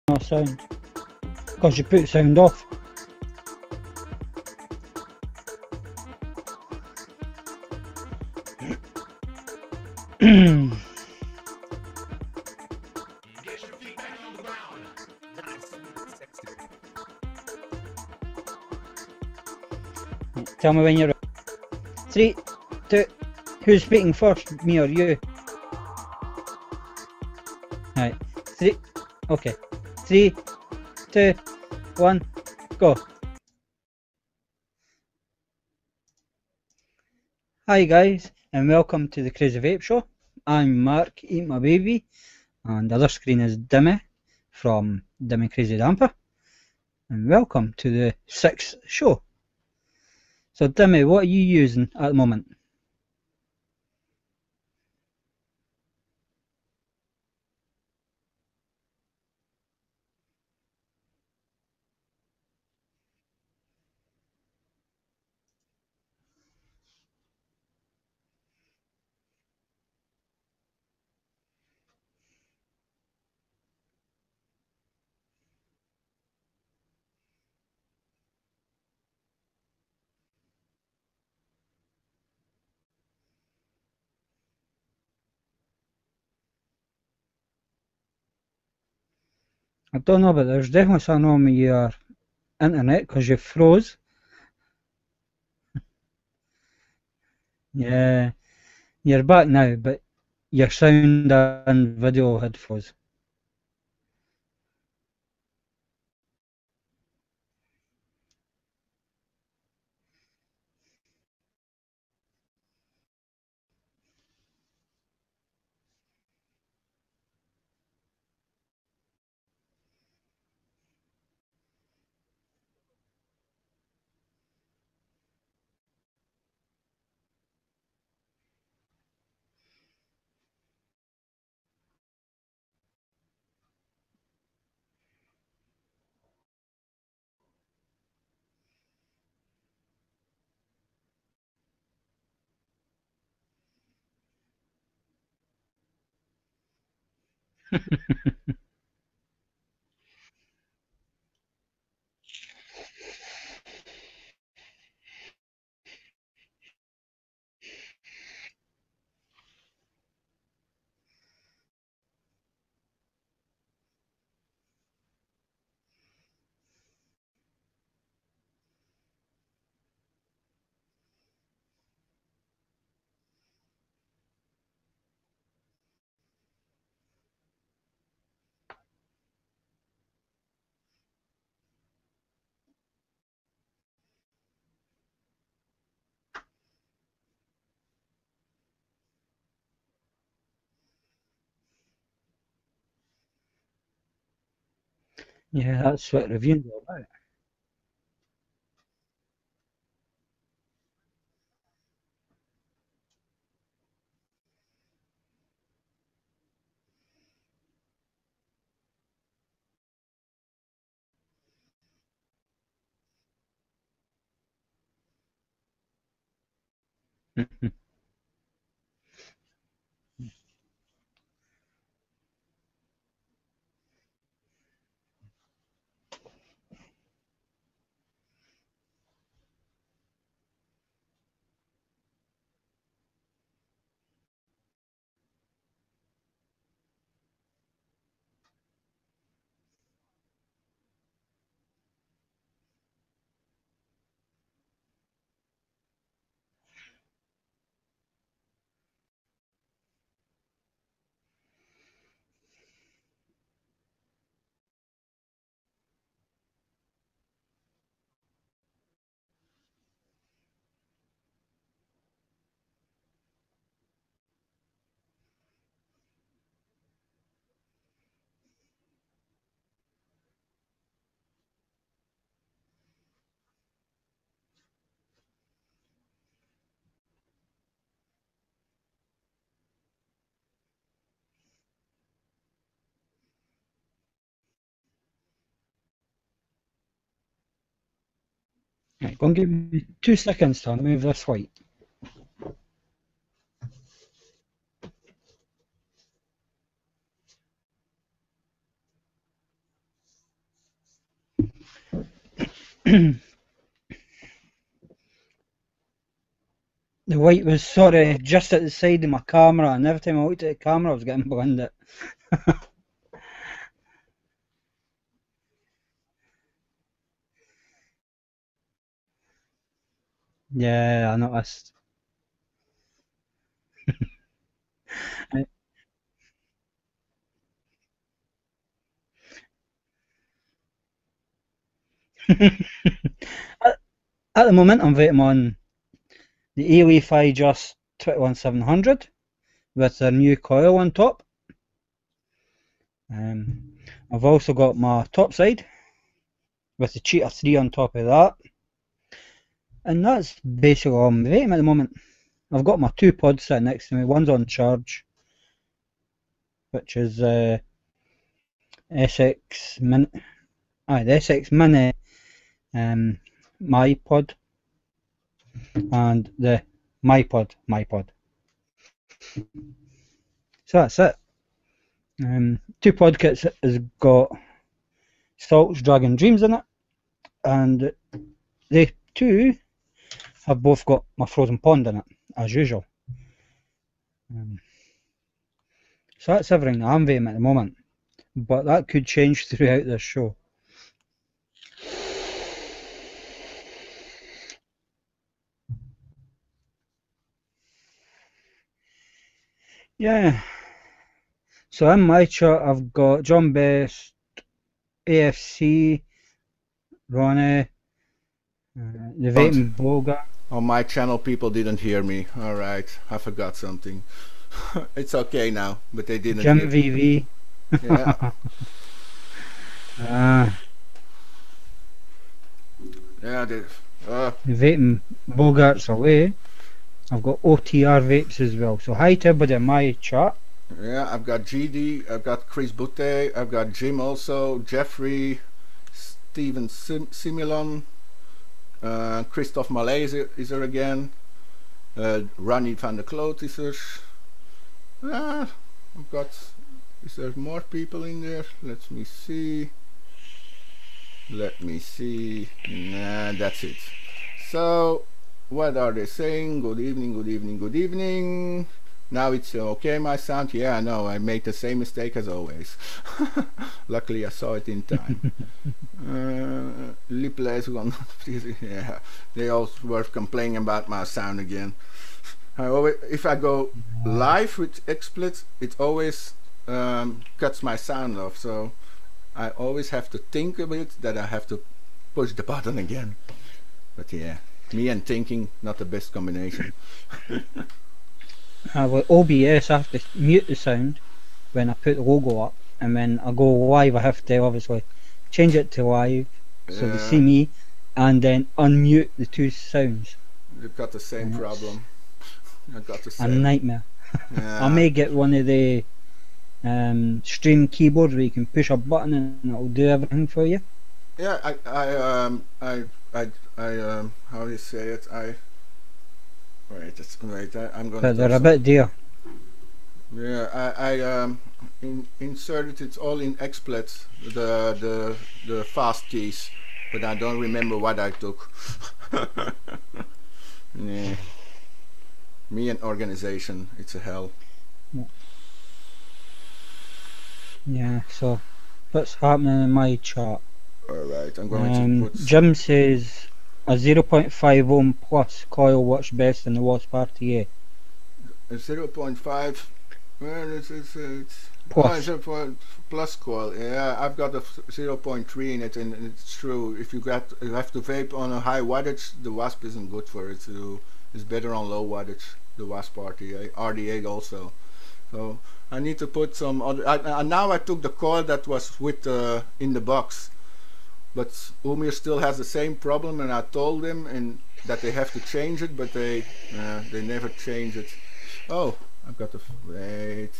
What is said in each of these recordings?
no sound because you put sound off. Tell me when you're ready. 3, 2, who's speaking first, me or you? Right, 3, okay, 3, 2, 1, go. Hi guys, and welcome to the Crazy Vape Show. I'm Mark, EatMaBB, and the other screen is Dimi from Dimi Crazy Damper. And welcome to the 6th show. So Dimi, what are you using at the moment? I don't know, but there's definitely something wrong with your internet because you froze. Yeah, you're back now, but your sound and video had froze. Yeah, that's what reviewing's all about. Right, go and give me 2 seconds to move this white. The white was sort of just at the side of my camera, and every time I looked at the camera I was getting blinded. Yeah, I noticed. at, at the moment I'm vaping on the E-Leaf Just 21700 with a new coil on top. I've also got my top side with the Cheetah 3 on top of that, and that's basically all I'm vaping at the moment. I've got my two pods sitting next to me. One's on charge, which is SX Mini, the SX Mini my pod, and the my pod. So that's it. Two pod kits has got Stalks Dragon Dreams in it, and they two have both got my Frozen Pond in it, as usual. So that's everything that I'm vaping at the moment, but that could change throughout this show. Yeah. So in my chart I've got John Best, AFC, Ronnie, the Vaping Boga. On my channel people didn't hear me. Alright, I forgot something. It's okay now, but they didn't Jim hear. VV. Yeah. Yeah, the Vaping Bogart's away. I've got OTR vapes as well. So hi to everybody in my chat. Yeah, I've got GD, I've got Chris Butte, I've got Jim also, Jeffrey, Steven Similon, Christophe Malay is there again, Ronnie van der Kloot is there. I've got, is there more people in there? Let me see. Nah, that's it. So, what are they saying? Good evening, good evening, good evening. Now it's okay, my sound. Yeah, I know, I made the same mistake as always. Luckily I saw it in time. Yeah, they all were complaining about my sound again. If I go live with XSplit, it always cuts my sound off, so I always have to think a bit that I have to push the button again. But yeah, me and thinking, not the best combination. With OBS I have to mute the sound when I put the logo up, and when I go live I have to obviously change it to live so they see me, and then unmute the two sounds. You've got the same problem. I got the same. A nightmare. Yeah. I may get one of the stream keyboards where you can push a button and it'll do everything for you. Yeah, I how do you say it? I'm gonna. But they're a bit dear. Yeah, I inserted it all in XSplit, the fast keys, but I don't remember what I took. Yeah. Me and organization, it's a hell. Yeah, so what's happening in my chart? Alright, I'm going to put... Jim says a 0.5 ohm plus coil works best in the Wasp RTA. A 0.5, well, it's plus. Plus coil. Yeah, I've got a 0.3 in it, and it's true. If you have to vape on a high wattage, the Wasp isn't good for it. So it's better on low wattage, the Wasp RDA also. So I need to put some other. Now I took the coil that was with in the box, but Umir still has the same problem, and I told them that they have to change it, but they never change it. Oh, I've got to wait.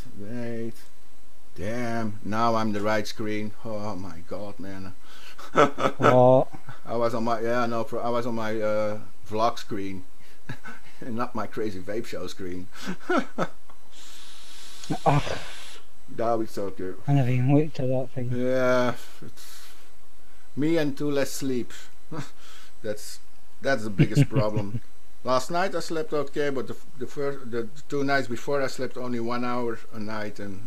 Damn! Now I'm the right screen. Oh my God, man! Oh. I was on my I was on my vlog screen, and not my Crazy Vape Show screen. Now it's okay. I never even looked at that thing. Yeah, it's me and 2 less sleep. That's the biggest problem. Last night I slept okay, but the 2 nights before I slept only 1 hour a night, and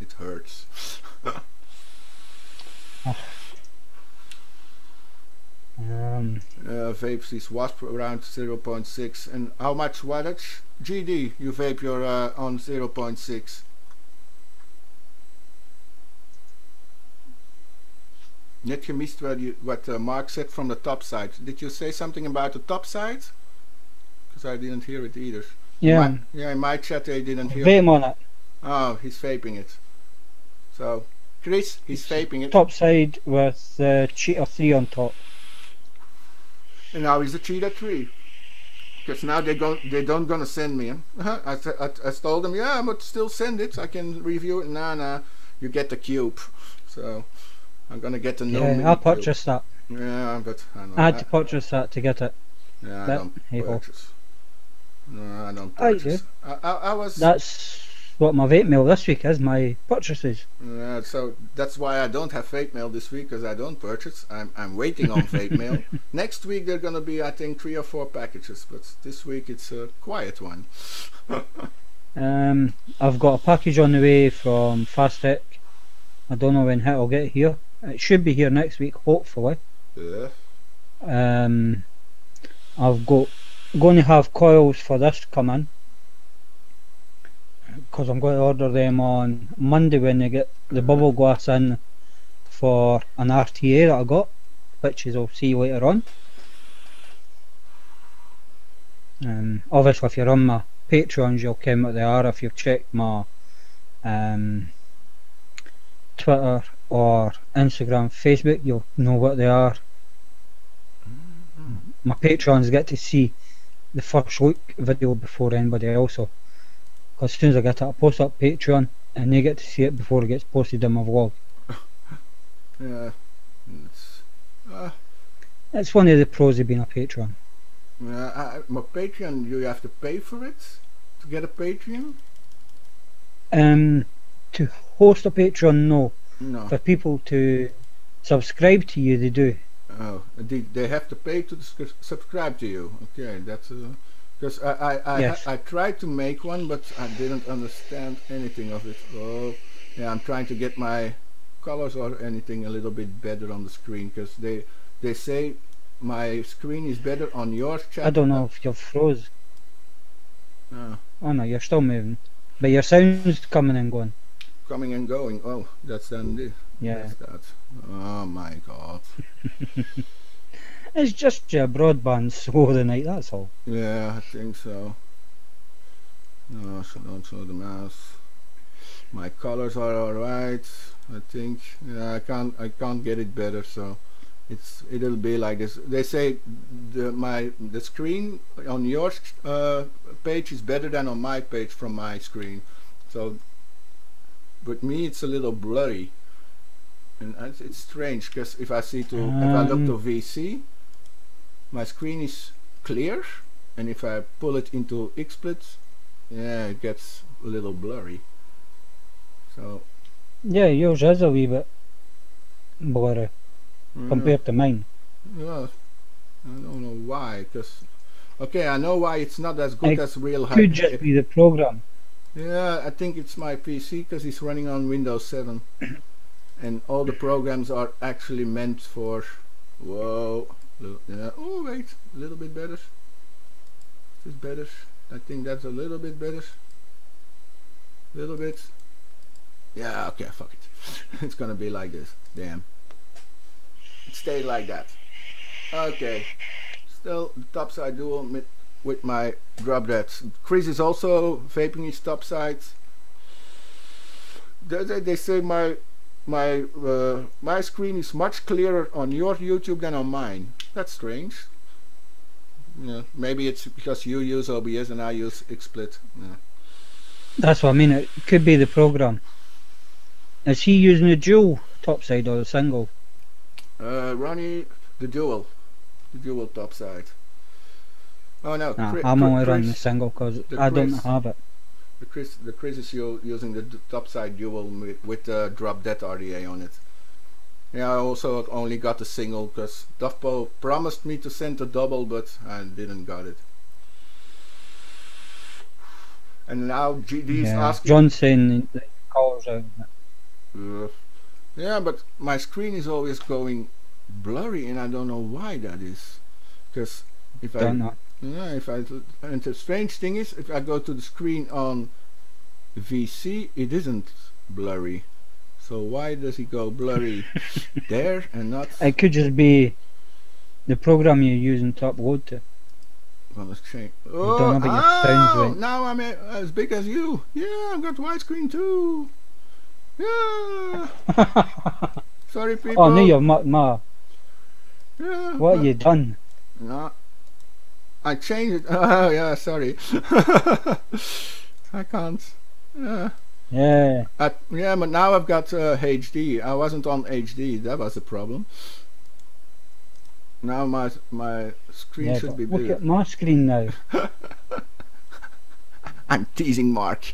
it hurts. Vapes these wasp around 0.6. And how much wattage? GD, you vape your on 0.6. Net gemist what Mark said from the top side. Did you say something about the top side? Because I didn't hear it either. Yeah. In my chat I didn't hear Vape on it. Oh, he's vaping it. So, Chris, he's vaping it. Top side with Cheetah 3 on top. And now he's a Cheetah 3. Because now they don't gonna send me. I told them, yeah, but still send it. I can review it. Nah, you get the cube. So I'm gonna get the no. Yeah, I'll purchase that. Yeah, but I had to purchase that to get it. Yeah, I don't purchase. No, I don't purchase. I was. That's what my vape mail this week is. My purchases. Yeah, so that's why I don't have vape mail this week, because I don't purchase. I'm waiting on vape mail. Next week they're gonna be, I think, 3 or 4 packages, but this week it's a quiet one. I've got a package on the way from Fast Tech. I don't know when it'll get here. It should be here next week, hopefully. Yeah. I've going to have coils for this to come in, because I'm going to order them on Monday when they get the bubble glass in for an RTA that I got, which is I'll see later on. Obviously if you're on my Patreons you'll ken what they are. If you've checked my Twitter or Instagram, Facebook, you'll know what they are. My Patreons get to see the first look video before anybody else, because as soon as I get it, I post up Patreon and they get to see it before it gets posted in my vlog. Yeah, it's one of the pros of being a Patreon. My Patreon, you have to pay for it to get a Patreon? To host a Patreon, no. No. For people to subscribe to you, they do. Oh, they have to pay to subscribe to you. Okay, that's because I tried to make one, but I didn't understand anything of it. Oh, yeah, I'm trying to get my colors or anything a little bit better on the screen, because they say my screen is better on your chat. I don't know if you're froze. Oh no, you're still moving, but your sound's coming and going. Coming and going. Oh, that's then. Yeah. That's that. Oh my god. It's just your broadband slow tonight, that's all. Yeah, I think so. No, so don't show the mouse. My colors are alright, I think. Yeah, I can't get it better, so it'll be like this. They say the screen on your page is better than on my page from my screen. So with me it's a little blurry. And it's strange, because if I look to VC, my screen is clear, and if I pull it into XSplit, yeah, it gets a little blurry. So yeah, yours is a wee bit blurry compared to mine. Yeah, I don't know why, because okay, I know why it's not as good as real high. Could just be the program. Yeah, I think it's my PC, because it's running on Windows 7. And all the programs are actually meant for. Whoa. Yeah. Oh wait, a little bit better. Is better? I think that's a little bit better. Little bit. Yeah. Okay. Fuck it. It's gonna be like this. Damn. Stay like that. Okay. Still the top side dual with my drop deads. Chris is also vaping his top sides. They say my screen is much clearer on your YouTube than on mine. That's strange. Yeah, maybe it's because you use OBS and I use XSplit. Yeah. That's what I mean. It could be the program. Is he using the dual topside or the single? Ronnie, the dual topside. Oh no, I'm only running the single because I don't have it. The Chris is using the topside dual with drop dead RDA on it. Yeah, I also only got a single because Dovpo promised me to send a double, but I didn't got it. And now GD is asking. John's saying the colours out. Yeah, but my screen is always going blurry, and I don't know why that is. Because if Don't know. and the strange thing is, if I go to the screen on VC, it isn't blurry. So why does it go blurry there and not? It could just be the program you're using to upload to. Well, let's change. Oh, don't know, but your sound's right. Now I'm as big as you. Yeah, I've got widescreen too. Yeah. Sorry, people. Oh, no, you're ma. Yeah. What have you done? No, I changed it. Oh, yeah, sorry. I can't. Yeah. Yeah, but now I've got HD. I wasn't on HD. That was the problem. Now my screen should be bigger. Look at my screen now. I'm teasing Mark.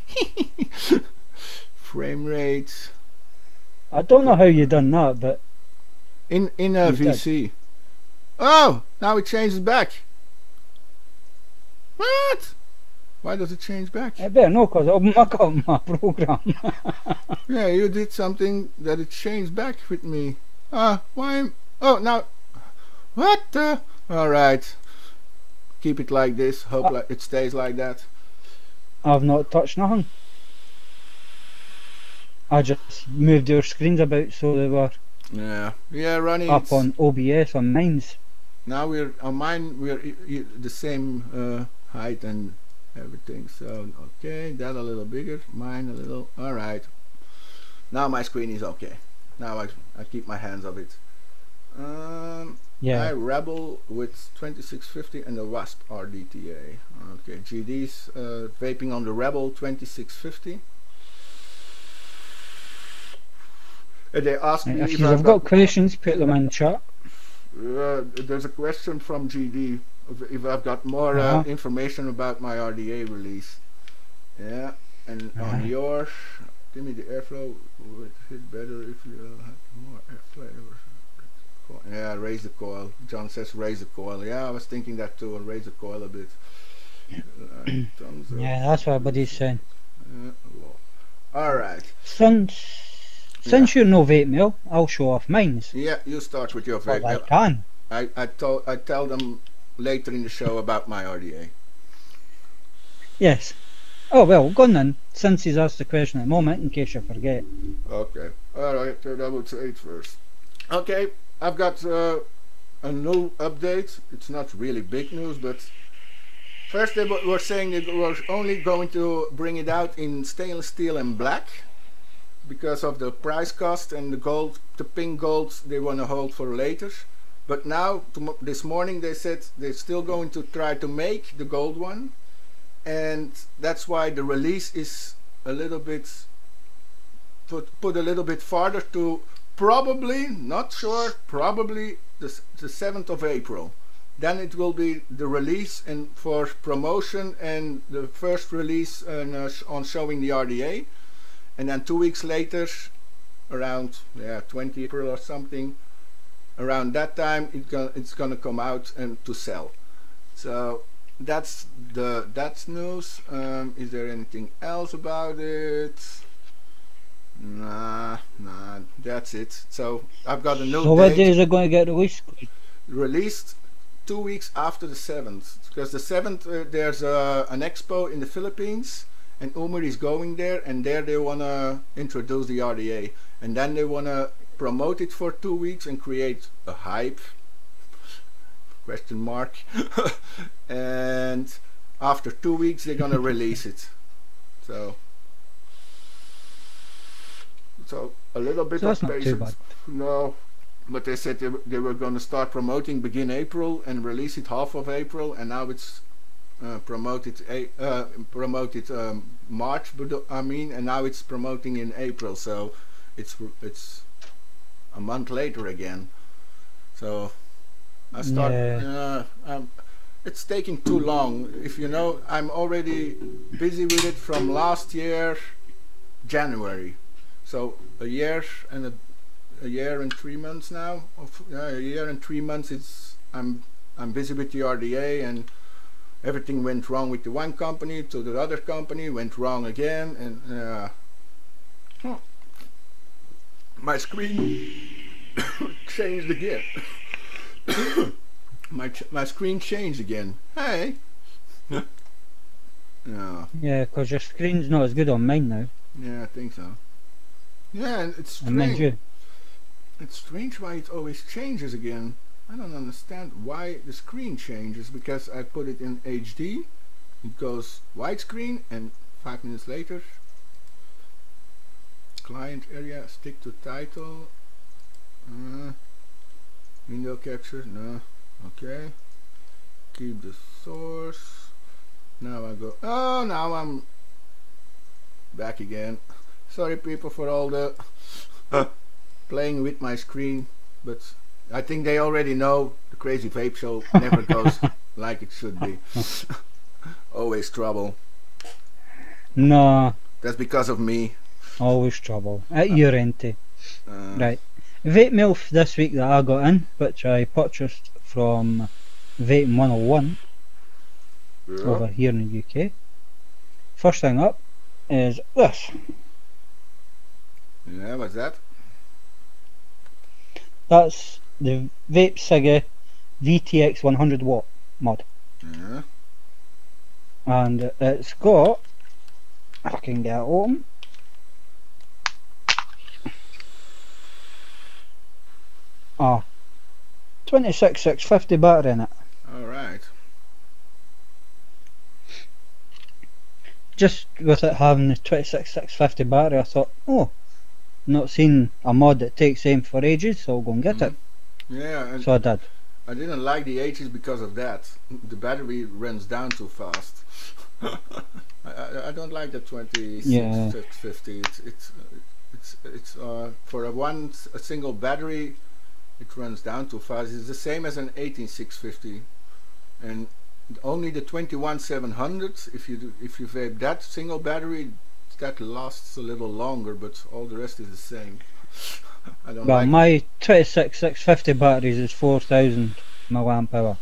Frame rate. I don't know how you done that, but in VC. Oh, now it changes back. What? Why does it change back? I better know, because I'll muck up my program. Yeah, you did something that it changed back with me. Why? Oh, now. What the? Alright. Keep it like this. Hope like it stays like that. I've not touched nothing. I just moved your screens about so they were running up on OBS on mine's. Now we're on mine. We're the same height and everything. So okay, that a little bigger, mine a little. All right. Now my screen is okay. Now I keep my hands of it. I Rebel with 2650 and the Wasp RDTA. Okay, GD's vaping on the Rebel 2650. They asked me if you've got questions, put them in chat. There's a question from GD if I've got more information about my RDA release. Yeah, and on yours, give me the airflow. Would fit better if you had more airflow. Yeah, raise the coil. John says raise the coil. Yeah, I was thinking that too. Raise the coil a bit. Yeah, that's what everybody's saying. All right. Since you're no vape mail, I'll show off mine's. Yeah, you start with your vape mail. I can. I tell them later in the show about my RDA. Yes. Oh well, go on then. Since he's asked the question at the moment, in case you forget. Okay. All right. I would say it first. Okay. I've got a new update. It's not really big news, but first they were saying they were only going to bring it out in stainless steel and black because of the price cost, and the gold, the pink gold, they want to hold for later. But now, this morning, they said they're still going to try to make the gold one, and that's why the release is a little bit put a little bit farther to probably, not sure, probably the 7th of April. Then it will be the release and for promotion and the first release on showing the RDA, and then 2 weeks later, around 20 April or something, around that time it's gonna come out and to sell. So that's news. Is there anything else about it? Nah, that's it. So I've got a new So what days are going to get released? Released 2 weeks after the 7th, because the 7th there's an expo in the Philippines, and Umar is going there, and there they want to introduce the RDA, and then they want to promote it for 2 weeks and create a hype, question mark, and after 2 weeks they're gonna release it. So a little bit of patience. No, but they said they were going to start promoting begin April and release it half of April, and now it's promoted March, but and now it's promoting in April, so it's a month later again. So I start. It's taking too long. If you know, I'm already busy with it from last year January. So a year and a year and 3 months now. A year and 3 months. I'm busy with the RDA, and everything went wrong with the one company to the other company, went wrong again, and my screen changed again. my screen changed again. Hey. Yeah, because your screen's not as good on mine now. Yeah, I think so. Yeah, and it's And mine's strange. you. It's strange why it always changes again. I don't understand why the screen changes, because I put it in HD, it goes widescreen, and 5 minutes later, client area, stick to title, window capture, no, okay, keep the source. Now I go, oh, now I'm back again. Sorry people for all the playing with my screen, but I think they already know the Crazy Vape Show never goes like it should be. Always trouble. No, That's because of me. always trouble. At your end, too. Right. Vape mail this week that I got in, which I purchased from Vape 101 over here in the UK. First thing up is this. Yeah, what's that? That's the Vape Siggy VTX 100 watt mod. Yeah. And it's got, I can get it open, a 26650 battery in it. Alright. Just with it having the 26650 battery, I thought, oh, not seen a mod that takes aim for ages, so I'll go and get it. Yeah, and So I did. I didn't like the 80s because of that. The battery runs down too fast. I don't like the 2650. It's for a single battery, it runs down too fast. It's the same as an 18650, and only the 21700. If you vape that single battery, that lasts a little longer, but all the rest is the same. I don't Well, like my 26650 batteries is 4000 milliamp hour,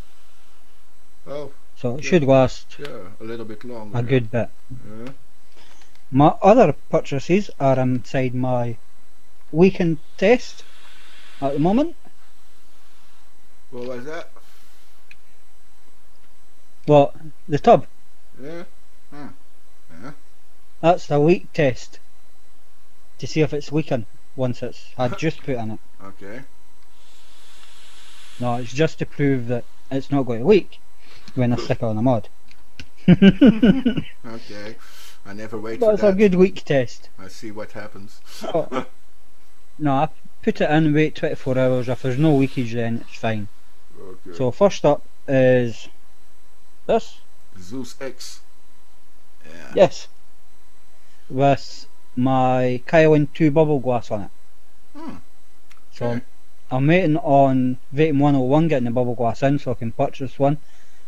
Oh, so it yeah. should last Yeah, a little bit longer. a good bit. Yeah. My other purchases are inside my weekend test at the moment. What was that? Well, the tub, Yeah. Huh. Yeah. that's the week test to see if it's weakened once it's had juice put in it. Okay. No, it's just to prove that it's not going to leak when I stick it on the mod. Okay. I never wait But for it's that. a good week test. I see what happens. Oh, no, I put it in, wait 24 hours. If there's no leakage, then it's fine. Okay. So first up is this. Zeus X. Yeah. Yes, with my Kylan 2 bubble glass on it. So Okay. I'm waiting on Vaping 101 getting the bubble glass in so I can purchase one,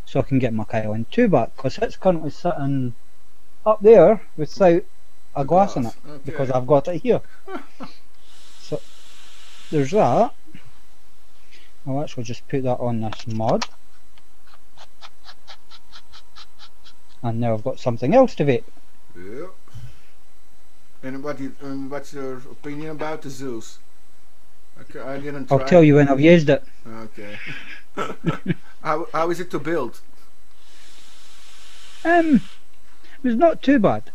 so I can get my Kylan 2 back, because it's currently sitting up there without a glass in it, Okay. because I've got it here. So there's that. I'll actually just put that on this mod, and now I've got something else to vape. Yeah. And what's your opinion about the Zeus? Okay, I didn't try. I'll tell you when I've used it. Okay. How is it to build? It was not too bad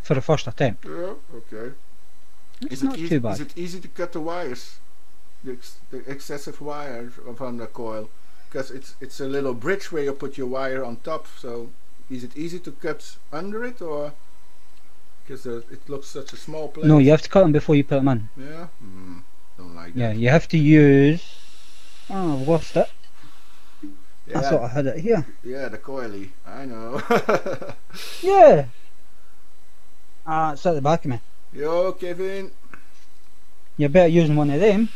for the first attempt. Yeah. Okay. It's not too bad. Is it easy to cut the wires? The excessive wires on the coil? Because it's a little bridge where you put your wire on top. So is it easy to cut under it, or because it looks such a small place? No, you have to cut them before you put them in. Yeah. Don't like that. Yeah, you have to use. Oh, I've lost it. Yeah. I thought I had it here. Yeah, the coily. I know. Yeah. Ah, it's at the back of me. Yo, Kevin. You're better using one of them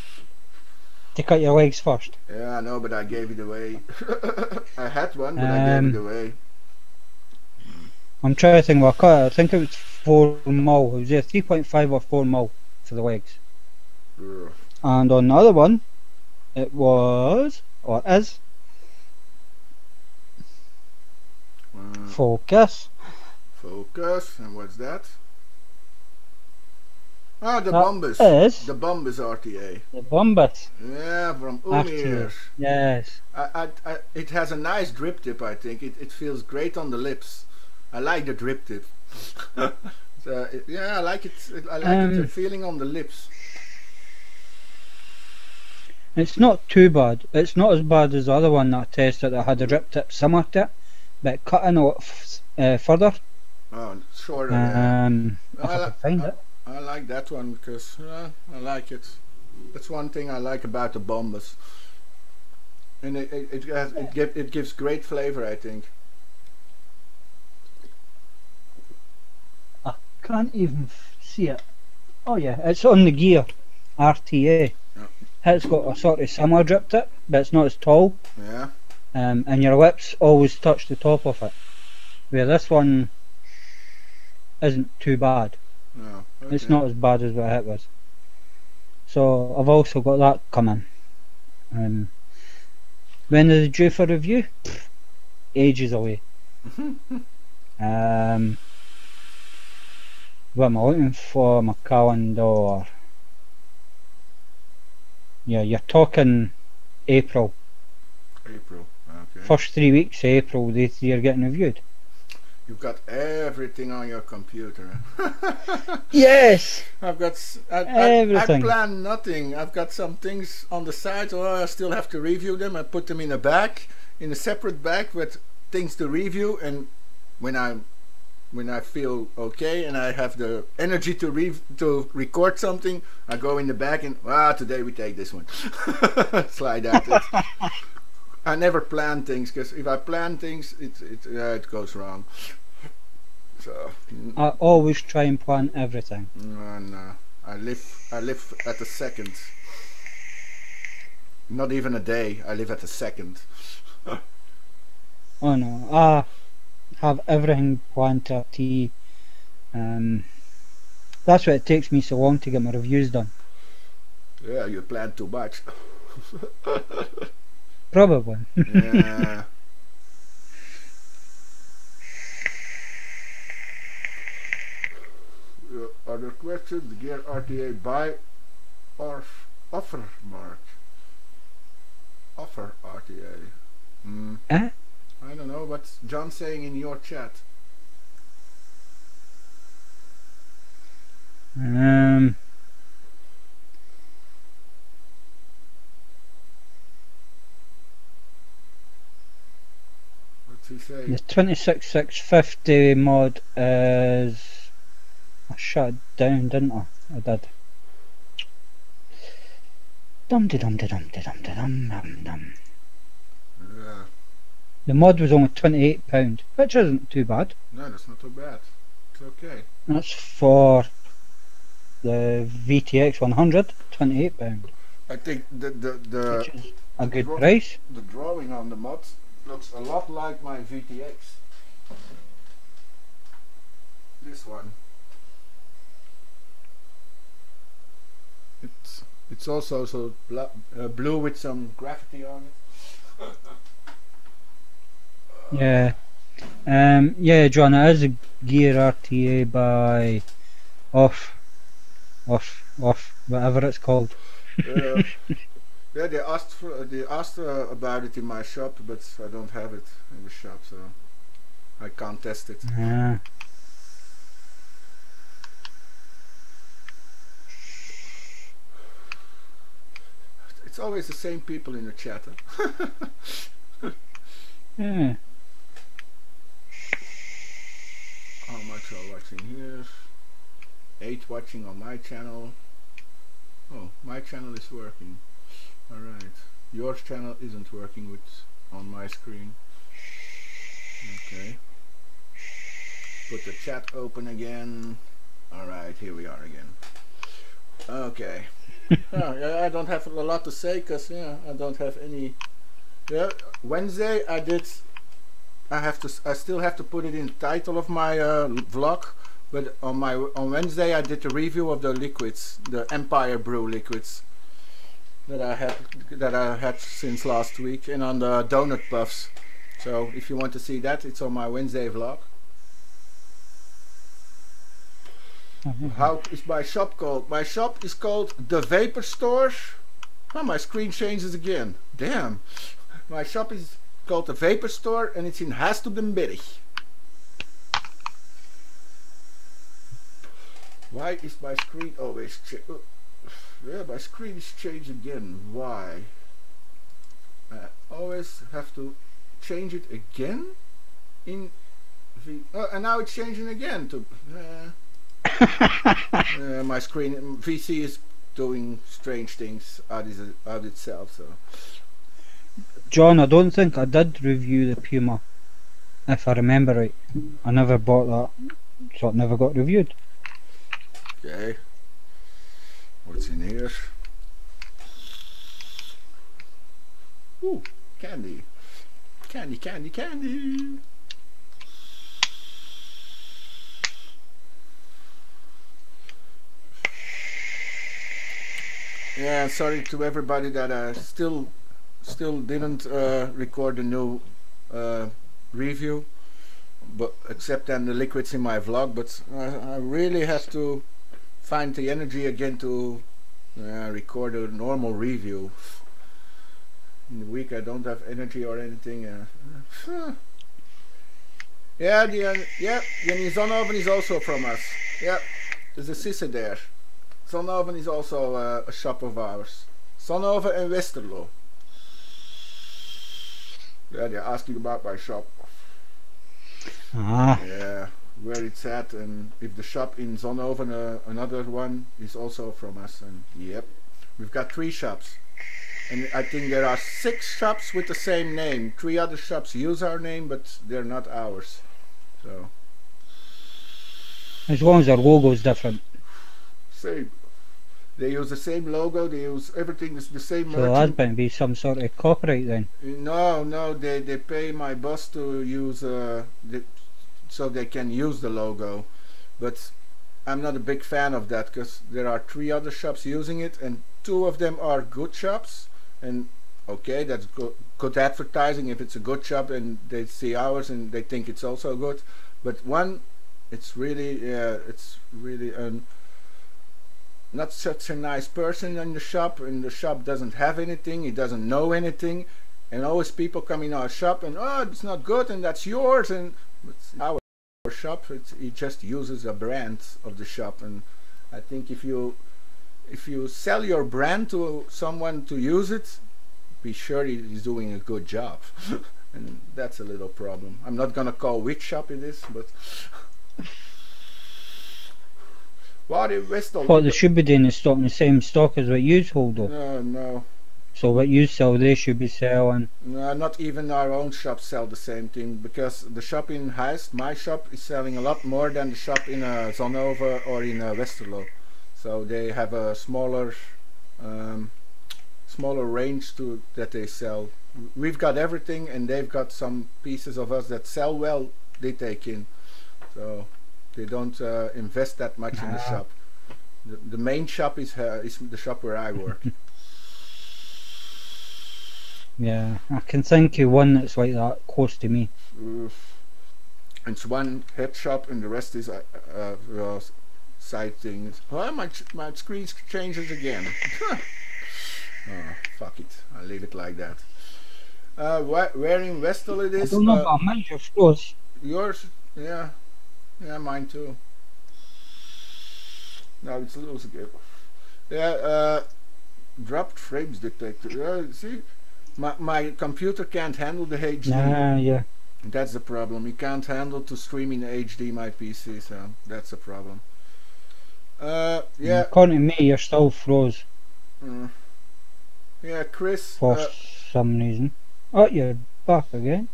to cut your legs first. Yeah, I know, but I gave it away. I had one, but I gave it away. I'm trying to think what I cut. I think it was 4 mil. It was either 3.5 or 4 mil for the legs. And on the other one, it was, or is, focus. Focus, and what's that? Ah, the That Bombus. is The Bombus RTA. the Bombus Yeah, from RTA. Umir. Yes. It has a nice drip tip, I think. It feels great on the lips. I like the drip tip. Yeah, I like it. I like the feeling on the lips. It's not too bad. It's not as bad as the other one that I tested that had a drip tip similar to it, but cutting it further. Oh, shorter. Yeah. If I can find it. I like that one because I like it. That's one thing I like about the Bombus, and it gives great flavor, I think. I can't even see it. Oh yeah, it's on the gear RTA. Yeah. It's got a sort of similar drip tip, but it's not as tall. Yeah. And your lips always touch the top of it. Where this one isn't too bad. No. Okay. It's not as bad as what it was. So I've also got that coming. When are they due for review? Ages away. What am I looking for? My calendar. Yeah, you're talking April. April. Okay. First 3 weeks of April, they're getting reviewed. You've got everything on your computer. Yes. I've got everything. I plan nothing. I've got some things on the side. I still have to review them. I put them in a bag, in a separate bag with things to review. And when I feel okay and I have the energy to record something, I go in the bag and today we take this one. It's like that. I never plan things because if I plan things, it goes wrong. So I always try and plan everything. No, I live at the second. Not even a day. I live at the second. Oh no, I have everything planned to a T. That's why it takes me so long to get my reviews done. Yeah, you plan too much. Probably. Yeah. Other questions? The Gear RTA buy or offer mark? Offer RTA. I don't know what's John saying in your chat. What's he saying? The 26650 mod is... I shut it down, didn't I? I did. Dum-de-dum-de-dum-de-dum-de-dum-dum-dum. Yeah. The mod was only £28, which isn't too bad. No, that's not too bad. It's okay. That's for the VTX 100, £28. I think Which is a good price. The drawing on the mod looks a lot like my VTX. This one. It's also so blue with some graffiti on it. Yeah. Yeah, John, it is a Gear RTA by off, whatever it's called. Yeah, they asked about it in my shop, but I don't have it in the shop, so I can't test it. Yeah. It's always the same people in the chat. Huh? Yeah. How much are watching here? 8 watching on my channel. Oh, my channel is working. Alright. Your channel isn't working on my screen. Okay. Put the chat open again. Alright, here we are again. Okay. Yeah, I don't have a lot to say because I don't have any. Yeah, Wednesday I still have to put it in the title of my vlog. But on Wednesday I did the review of the liquids, the Empire Brew liquids that I had since last week, and on the donut puffs. So if you want to see that, it's on my Wednesday vlog. How is my shop called? My shop is called The Vapor Store. Oh, my screen changes again. Damn. My shop is called The Vapor Store and it's in Haastubdenberg. Why is my screen always yeah, my screen is changed again. Why? I always have to change it again in and now it's changing again to my screen VC is doing strange things out itself. So John, I don't think I did review the Puma, if I remember right. I never bought that, so it never got reviewed. okay, what's in here? Ooh, candy, candy, candy, candy. Yeah, sorry to everybody that still didn't record a new review, but except then the liquids in my vlog. But I really have to find the energy again to record a normal review. In the week I don't have energy or anything. Yeah, the Zonhoven is also from us. Yeah, there's a sister there. Zonhoven is also a shop of ours. Zonhoven and Westerlo. Yeah, they're asking about my shop. Ah. Yeah, where it's at, and if the shop in Zonhoven, another one, is also from us. And yep, we've got 3 shops. And I think there are 6 shops with the same name. 3 other shops use our name, but they're not ours. So. As long as their logo is different. Same. They use the same logo, they use everything, is the same so merchant. So that's going to be some sort of copyright then? No, they pay my boss to use, so they can use the logo. But I'm not a big fan of that, because there are 3 other shops using it, and 2 of them are good shops. And okay, that's good advertising if it's a good shop and they see ours and they think it's also good. But one, it's really not such a nice person in the shop, and the shop doesn't have anything, he doesn't know anything, and always people come in our shop and oh, it's not good and that's yours, and it's our shop. He just uses a brand of the shop, and I think if you sell your brand to someone to use it, be sure he's doing a good job. And that's a little problem. I'm not gonna call which shop it is, but what they should be doing is stocking the same stock as what you hold though. No. So what you sell, they should be selling. No, not even our own shop sell the same thing, because the shop in Heist, my shop, is selling a lot more than the shop in Zonhoven or in Westerlo. So they have a smaller range that they sell. We've got everything, and they've got some pieces of us that sell well. They take in, so they don't invest that much in the shop. The main shop is the shop where I work. Yeah, I can think of one that's like that close to me. It's one head shop, and the rest is side things. Oh, my screen changes again. Oh, fuck it. I'll leave it like that. Where in Westel it is? I don't know about mine, of course. Yours? Yeah. Yeah, mine too. Now it's loose again. Yeah, dropped frames detector. See? My computer can't handle the HD. Yeah. That's the problem. It can't handle to stream in HD my PC, so that's the problem. Yeah. According to me, you're still froze. Yeah, Chris. For some reason. Oh, you're back again.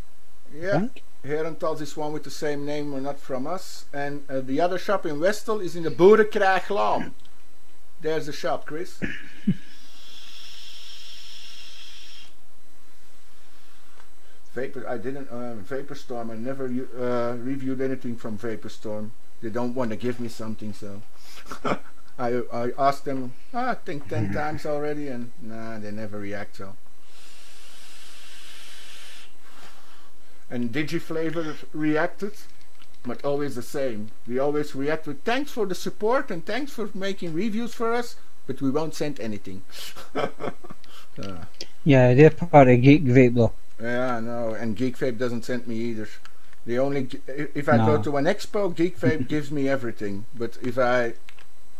Yeah. Herentals is one with the same name, not from us. And the other shop in Westel is in the Boerenkrijglaan. There's the shop, Chris. I didn't Vaporstorm. I never reviewed anything from Vaporstorm. they don't want to give me something, so I asked them, I think 10 times already, and nah, they never react. So, and DigiFlavor reacted, but always the same. We always react with thanks for the support and thanks for making reviews for us, but we won't send anything. Yeah, they're part of Geek Vape though. Yeah, no, and Geek Vape doesn't send me either. They only, if I go to an expo, Geek Vape gives me everything. But if I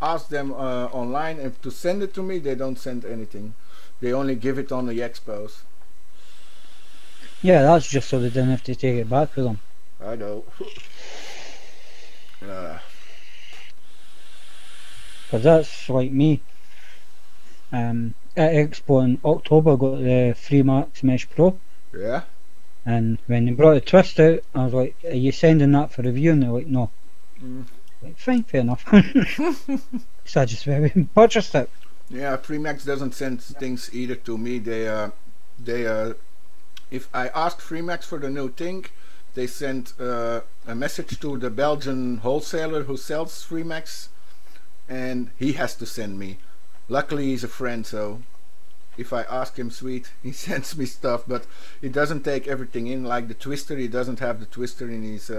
ask them online and to send it to me, they don't send anything. They only give it on the expos. Yeah, that's just so they didn't have to take it back with them. I know. Because that's like me. At Expo in October, I got the Freemax Mesh Pro. Yeah. And when they brought the twist out, I was like, "Are you sending that for review?" And they're like, "No." Like, fine, fair enough. So I just purchased it. Yeah, Freemax doesn't send things either to me. If I ask Freemax for the new thing, they send a message to the Belgian wholesaler who sells Freemax, and he has to send me. Luckily, he's a friend, so if I ask him sweet, he sends me stuff, but he doesn't take everything in. Like the twister, he doesn't have the twister in his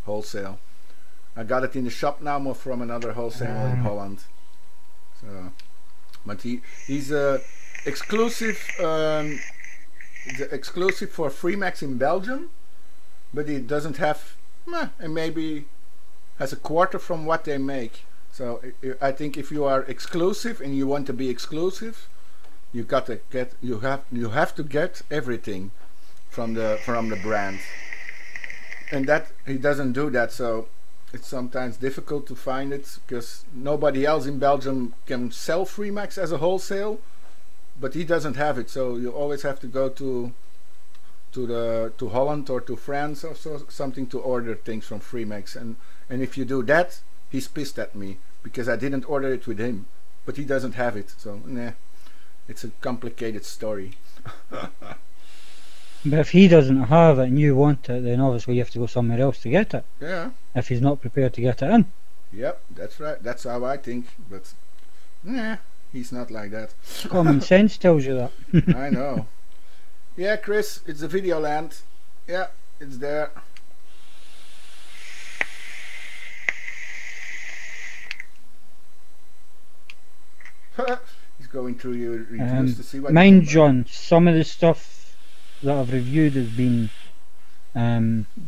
wholesale. I got it in the shop now, more from another wholesaler in Holland. So, but he's exclusive. Exclusive for Freemax in Belgium, but he doesn't have, and maybe has a quarter from what they make. So I think if you are exclusive and you want to be exclusive, you have to get everything from the brand, and that he doesn't do that. So it's sometimes difficult to find it because nobody else in Belgium can sell Freemax as a wholesale, but he doesn't have it. So you always have to go to Holland or to France or something to order things from Freemax, and if you do that, he's pissed at me because I didn't order it with him, but he doesn't have it. So nah, it's a complicated story. But if he doesn't have it and you want it, then obviously you have to go somewhere else to get it. Yeah. If he's not prepared to get it in. Yep, that's right. That's how I think. But nah, he's not like that. Common sense tells you that. I know. Yeah, Chris, it's the video land. Yeah, it's there. He's going through your reviews to see what. Mind John, some of the stuff that I've reviewed has been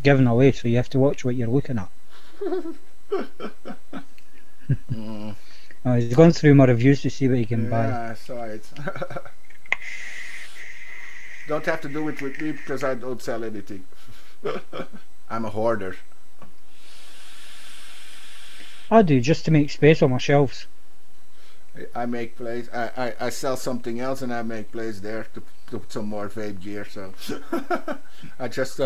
given away, so you have to watch what you're looking at. He's gone through my reviews to see what he can buy. Yeah, I saw it. Don't have to do it with me because I don't sell anything. I'm a hoarder. I do, just to make space on my shelves. I make place. I sell something else and I make place there to put some more vape gear. So I just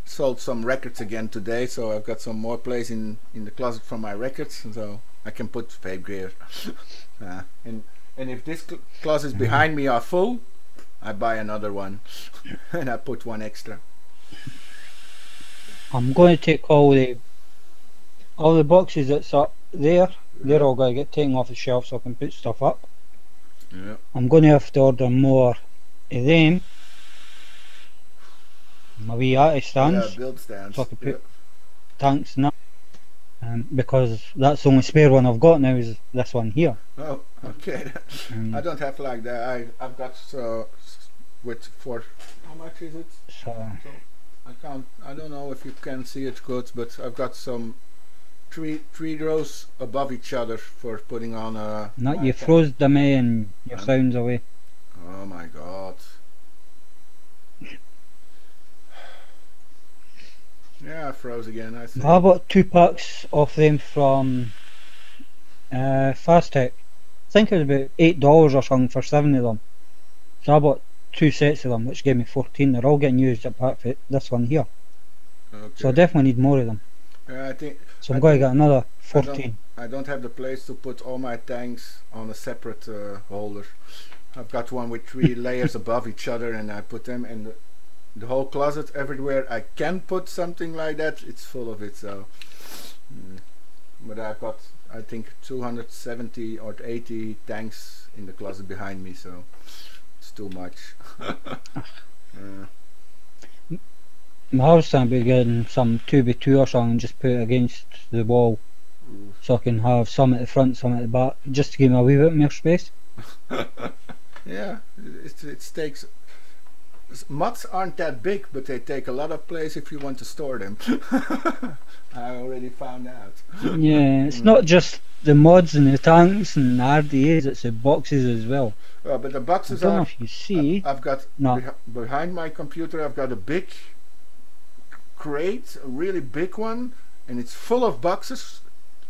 sold some records again today, so I've got some more place in the closet for my records, so I can put vape gear. And if this closet behind me are full, I buy another one and I put one extra. I'm going to take all the boxes that's up there. They're all going to get taken off the shelf so I can put stuff up. Yeah. I'm going to have to order more of them. My wee artist stands. Yeah, build stands. So I can put tanks in that. Because that's the only spare one I've got now is this one here. Oh, okay. I don't have like that. I've got for how much is it? So I don't know if you can see it good, but I've got some three rows above each other for putting on a. Not you froze them and your sound's away. Oh my god. Yeah, I froze again. I see. I bought 2 packs of them from Fast Tech. I think it was about $8 or something for 7 of them. So I bought 2 sets of them, which gave me 14. They're all getting used apart from this one here. Okay. So I definitely need more of them. Yeah, I think. So I'm going to get another 14. I don't have the place to put all my tanks on a separate holder. I've got one with 3 layers above each other, and I put them in the whole closet. Everywhere I can put something like that, it's full of it. So but I've got, I think, 270 or 80 tanks in the closet behind me, so it's too much. I was thinking about getting some 2x2 or something and just put it against the wall, so I can have some at the front, some at the back, just to give me a wee bit more space. Yeah, it takes. Mods aren't that big, but they take a lot of place if you want to store them. I already found out. Yeah, it's not just the mods and the tanks and the RDAs, it's the boxes as well. But the boxes I don't know are. if you see. I've got No. behind my computer. I've got a big crate, a really big one, and it's full of boxes,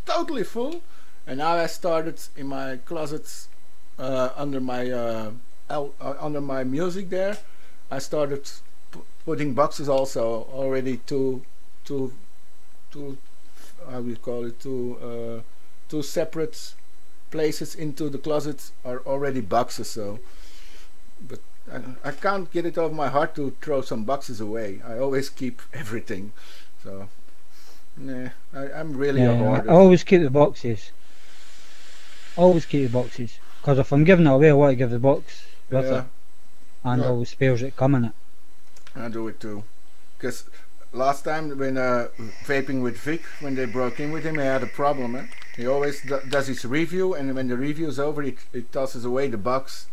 totally full. And now I started in my closets under my music there. I started putting boxes also already to how we call it, two separate places into the closet are already boxes. So, but I can't get it off my heart to throw some boxes away. I always keep everything. So, nah, I'm really a hoarder. I always keep the boxes. Always keep the boxes. Because if I'm giving it away, I want to give the box with it. And all the spares that come in it. I do it too. Because last time when vaping with Vic, when they broke in with him, he had a problem. He always does his review, and when the review is over, he tosses away the box.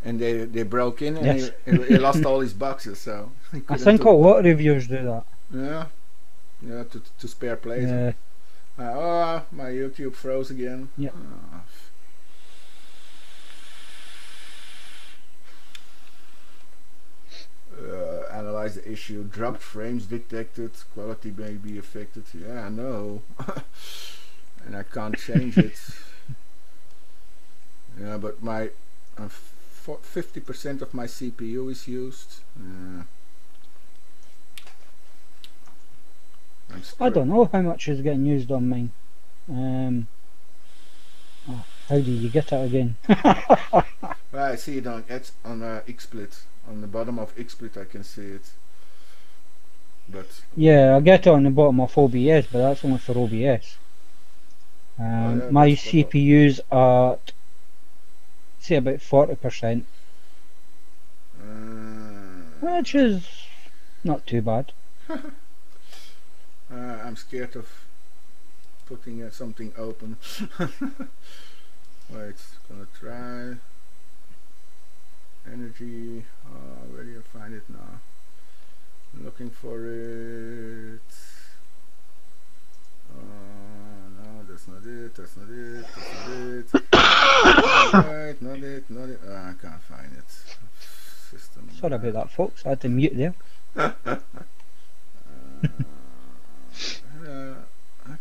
And they broke in, and yes. he lost all his boxes. So I think a lot of reviewers do that. Yeah, to spare place. Yeah. Oh, my YouTube froze again. Yeah. Analyze the issue. Dropped frames detected. Quality may be affected. Yeah, I know. And I can't change it. Yeah, but my 50% of my CPU is used. I don't know how much is getting used on mine. How do you get it again? I see it on XSplit. On the bottom of XSplit I can see it. But yeah, I get it on the bottom of OBS, but that's only for OBS. My CPU's at, say, about 40%. Which is not too bad. I'm scared of putting something open. Wait, gonna try. Energy. Where do you find it now? I'm looking for it. No, that's not it. That's not it. That's not it. Right, not it. Not it. I can't find it. System. Sorry about that, folks. I had to mute there. I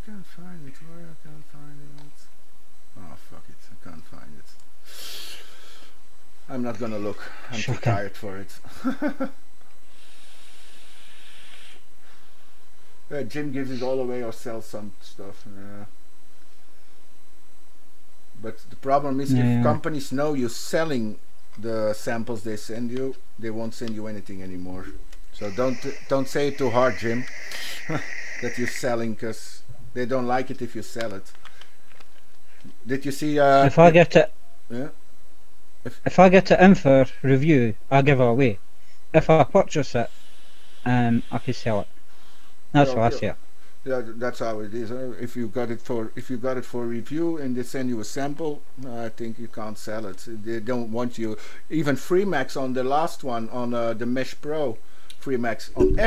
can't find it. Where I can't find it? Oh fuck it! I can't find it. I'm not gonna look. I'm too tired for it. Jim gives it all away or sells some stuff. But the problem is, if companies know you're selling the samples they send you, they won't send you anything anymore. So don't say it too hard, Jim, that you're selling, because they don't like it if you sell it. Did you see? If I get it, yeah. If I get it in for review, I give it away. If I purchase it, I can sell it. That's what I say. Yeah, that's how it is. If you got it for review and they send you a sample, I think you can't sell it. They don't want you. Even Freemax on the last one, on the Mesh Pro, Freemax on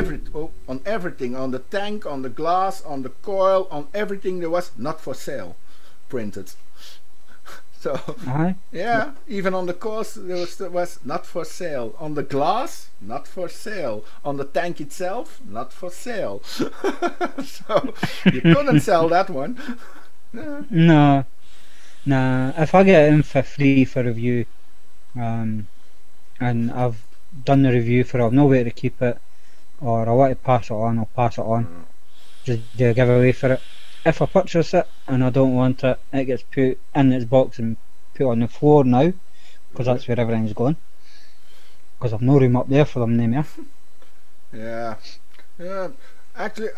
everything, on the tank, on the glass, on the coil, on everything there was not for sale, printed. So yeah, even on the coils there was not for sale. On the glass, not for sale. On the tank itself, not for sale. So you couldn't sell that one. No. If I get it in for free for review, and I've done the review for it, I've no way to keep it, or I want to pass it on, I'll pass it on. Just do a giveaway for it. If I purchase it and I don't want it, it gets put in its box and put on the floor now, because that's where everything's going. Because I've no room up there for them anymore. Yeah. Actually,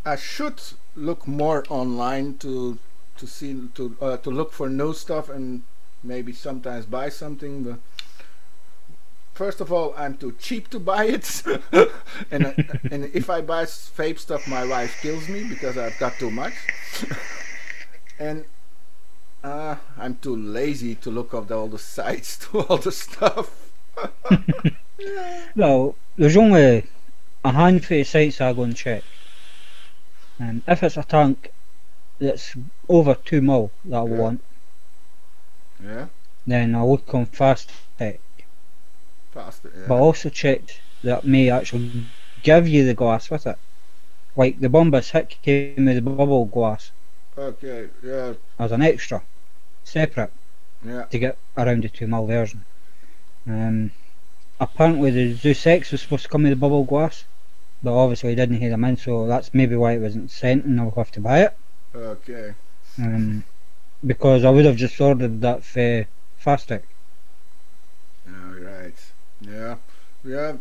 I should look more online to see to look for new stuff and maybe sometimes buy something. But first of all, I'm too cheap to buy it, and if I buy vape stuff, my wife kills me because I've got too much. And I'm too lazy to look up all the sites to all the stuff. Well, there's only a handful of sites I go and check. And if it's a tank that's over 2 mil that I want, Yeah. then I look on Fast Tech. Faster. Yeah. But I also checked that may actually give you the glass with it. Like the Bombus Hit came with the bubble glass Okay. Yeah. as an extra, separate, Yeah. to get around the 2 mil version. Apparently the Zeus X was supposed to come with the bubble glass, but obviously didn't hear them in, so that's maybe why it wasn't sent and I'll have to buy it. Okay. Because I would have just ordered that for Fast Tech. Right. Yeah. Yeah.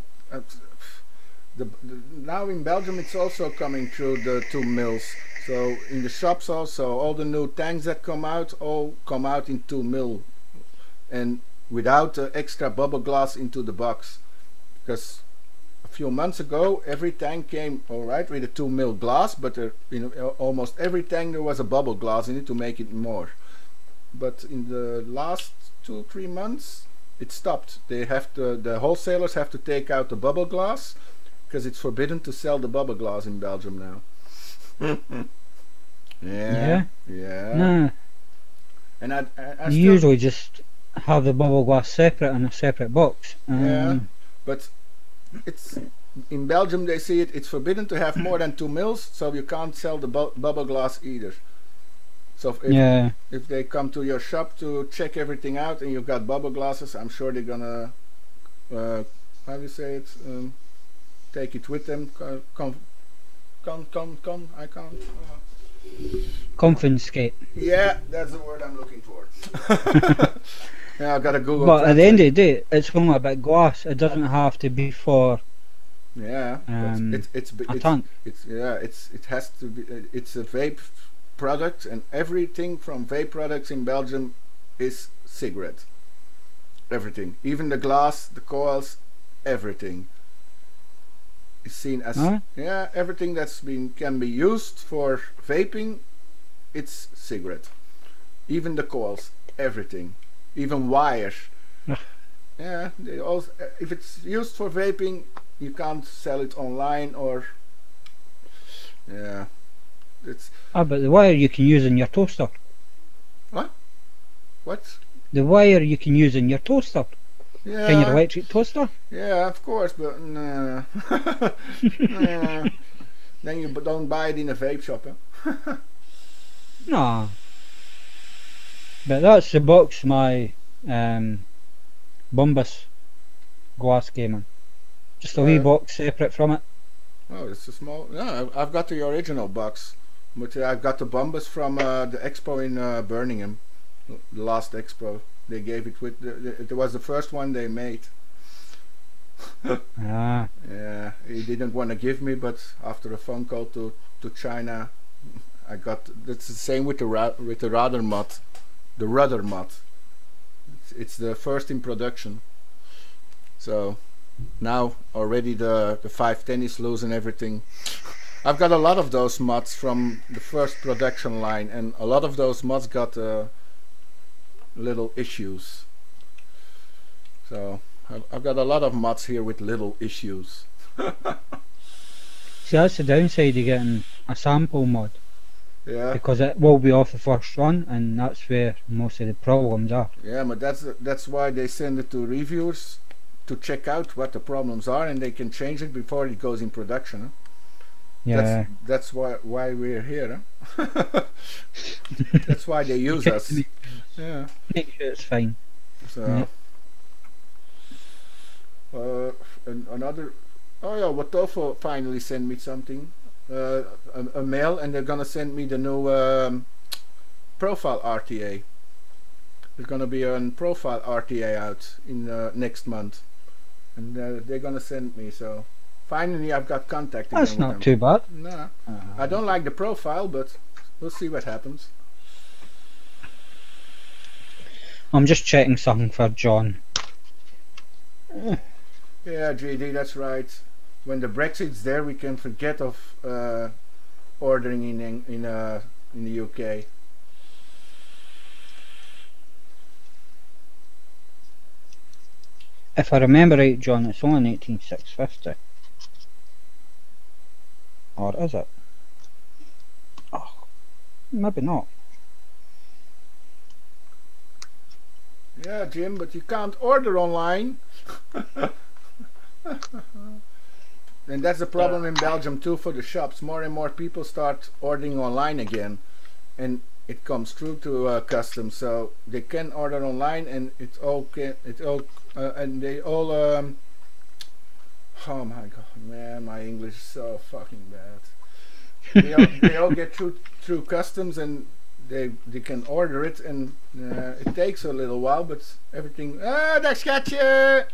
Now in Belgium it's also coming through the 2 mils. So in the shops also, all the new tanks that come out all come out in 2 mil, and without the extra bubble glass into the box. Because a few months ago every tank came alright with a 2 mil glass, but in almost every tank there was a bubble glass in it to make it more. But in the last 2-3 months it stopped. They have to, the wholesalers have to take out the bubble glass because it's forbidden to sell the bubble glass in Belgium now. Yeah. Nah, And I you still, usually just have the bubble glass separate in a separate box. yeah, but it's in Belgium they see it's forbidden to have more than 2 mils, so you can't sell the bubble glass either. So if they come to your shop to check everything out and you've got bubble glasses, I'm sure they're gonna how do you say it, take it with them. I can't. Confiscate. Yeah, that's the word I'm looking for. Yeah, I gotta Google. But at the end of the day, it's only about glass. It doesn't have to be for yeah, it's a tank. It has to be. It's a vape product, and everything from vape products in Belgium is cigarette. Everything, even the glass, the coils, everything is seen as everything that's can be used for vaping. It's cigarette. Even the coils, everything, even wires. Yeah, they also, if it's used for vaping, you can't sell it online or. Yeah, it's. But the wire you can use in your toaster. What? What? The wire you can use in your toaster. Yeah. In your electric toaster. Yeah, of course, but nah. Then you don't buy it in a vape shop, huh? Nah. But that's the box my Bombus glass came in. Just a wee box separate from it. Oh, it's a small. Yeah, I've got the original box, but I've got the Bombus from the expo in Birmingham, the last expo. They gave it with. It was the first one they made. Yeah, he didn't want to give me, but after a phone call to China, I got. It's the same with the rudder mod, the rudder mod. It's the first in production. So now already the 510 is loose and everything. I've got a lot of those mods from the first production line, and a lot of those mods got little issues. So I've got a lot of mods here with little issues. See, that's the downside of getting a sample mod. Yeah. Because it will be off the first run, and that's where most of the problems are. Yeah, but that's why they send it to reviewers to check out what the problems are, and they can change it before it goes in production. Huh? Yeah. That's why we're here. Huh? That's why they use us. Yeah. Make sure it's fine. So. Another. Oh yeah, Watofo finally sent me something. A mail, and they're gonna send me the new profile RTA. There's gonna be a profile RTA out in next month, and they're gonna send me. So Finally, I've got contact again That's with not them. too bad. No, I don't like the profile, but we'll see what happens. I'm just checking something for John. Yeah, JD, that's right. When the Brexit's there, we can forget of ordering in the UK. If I remember right, John, it's only 18650. Or is it? Oh, maybe not. Yeah, Jim, but you can't order online. And that's the problem in Belgium too for the shops. More and more people start ordering online again, and it comes through to customs, so they can order online, and and they all. Oh my god, man, my English is so fucking bad. They all get through customs, and they can order it, and it takes a little while, but everything. Ah, daar schat je.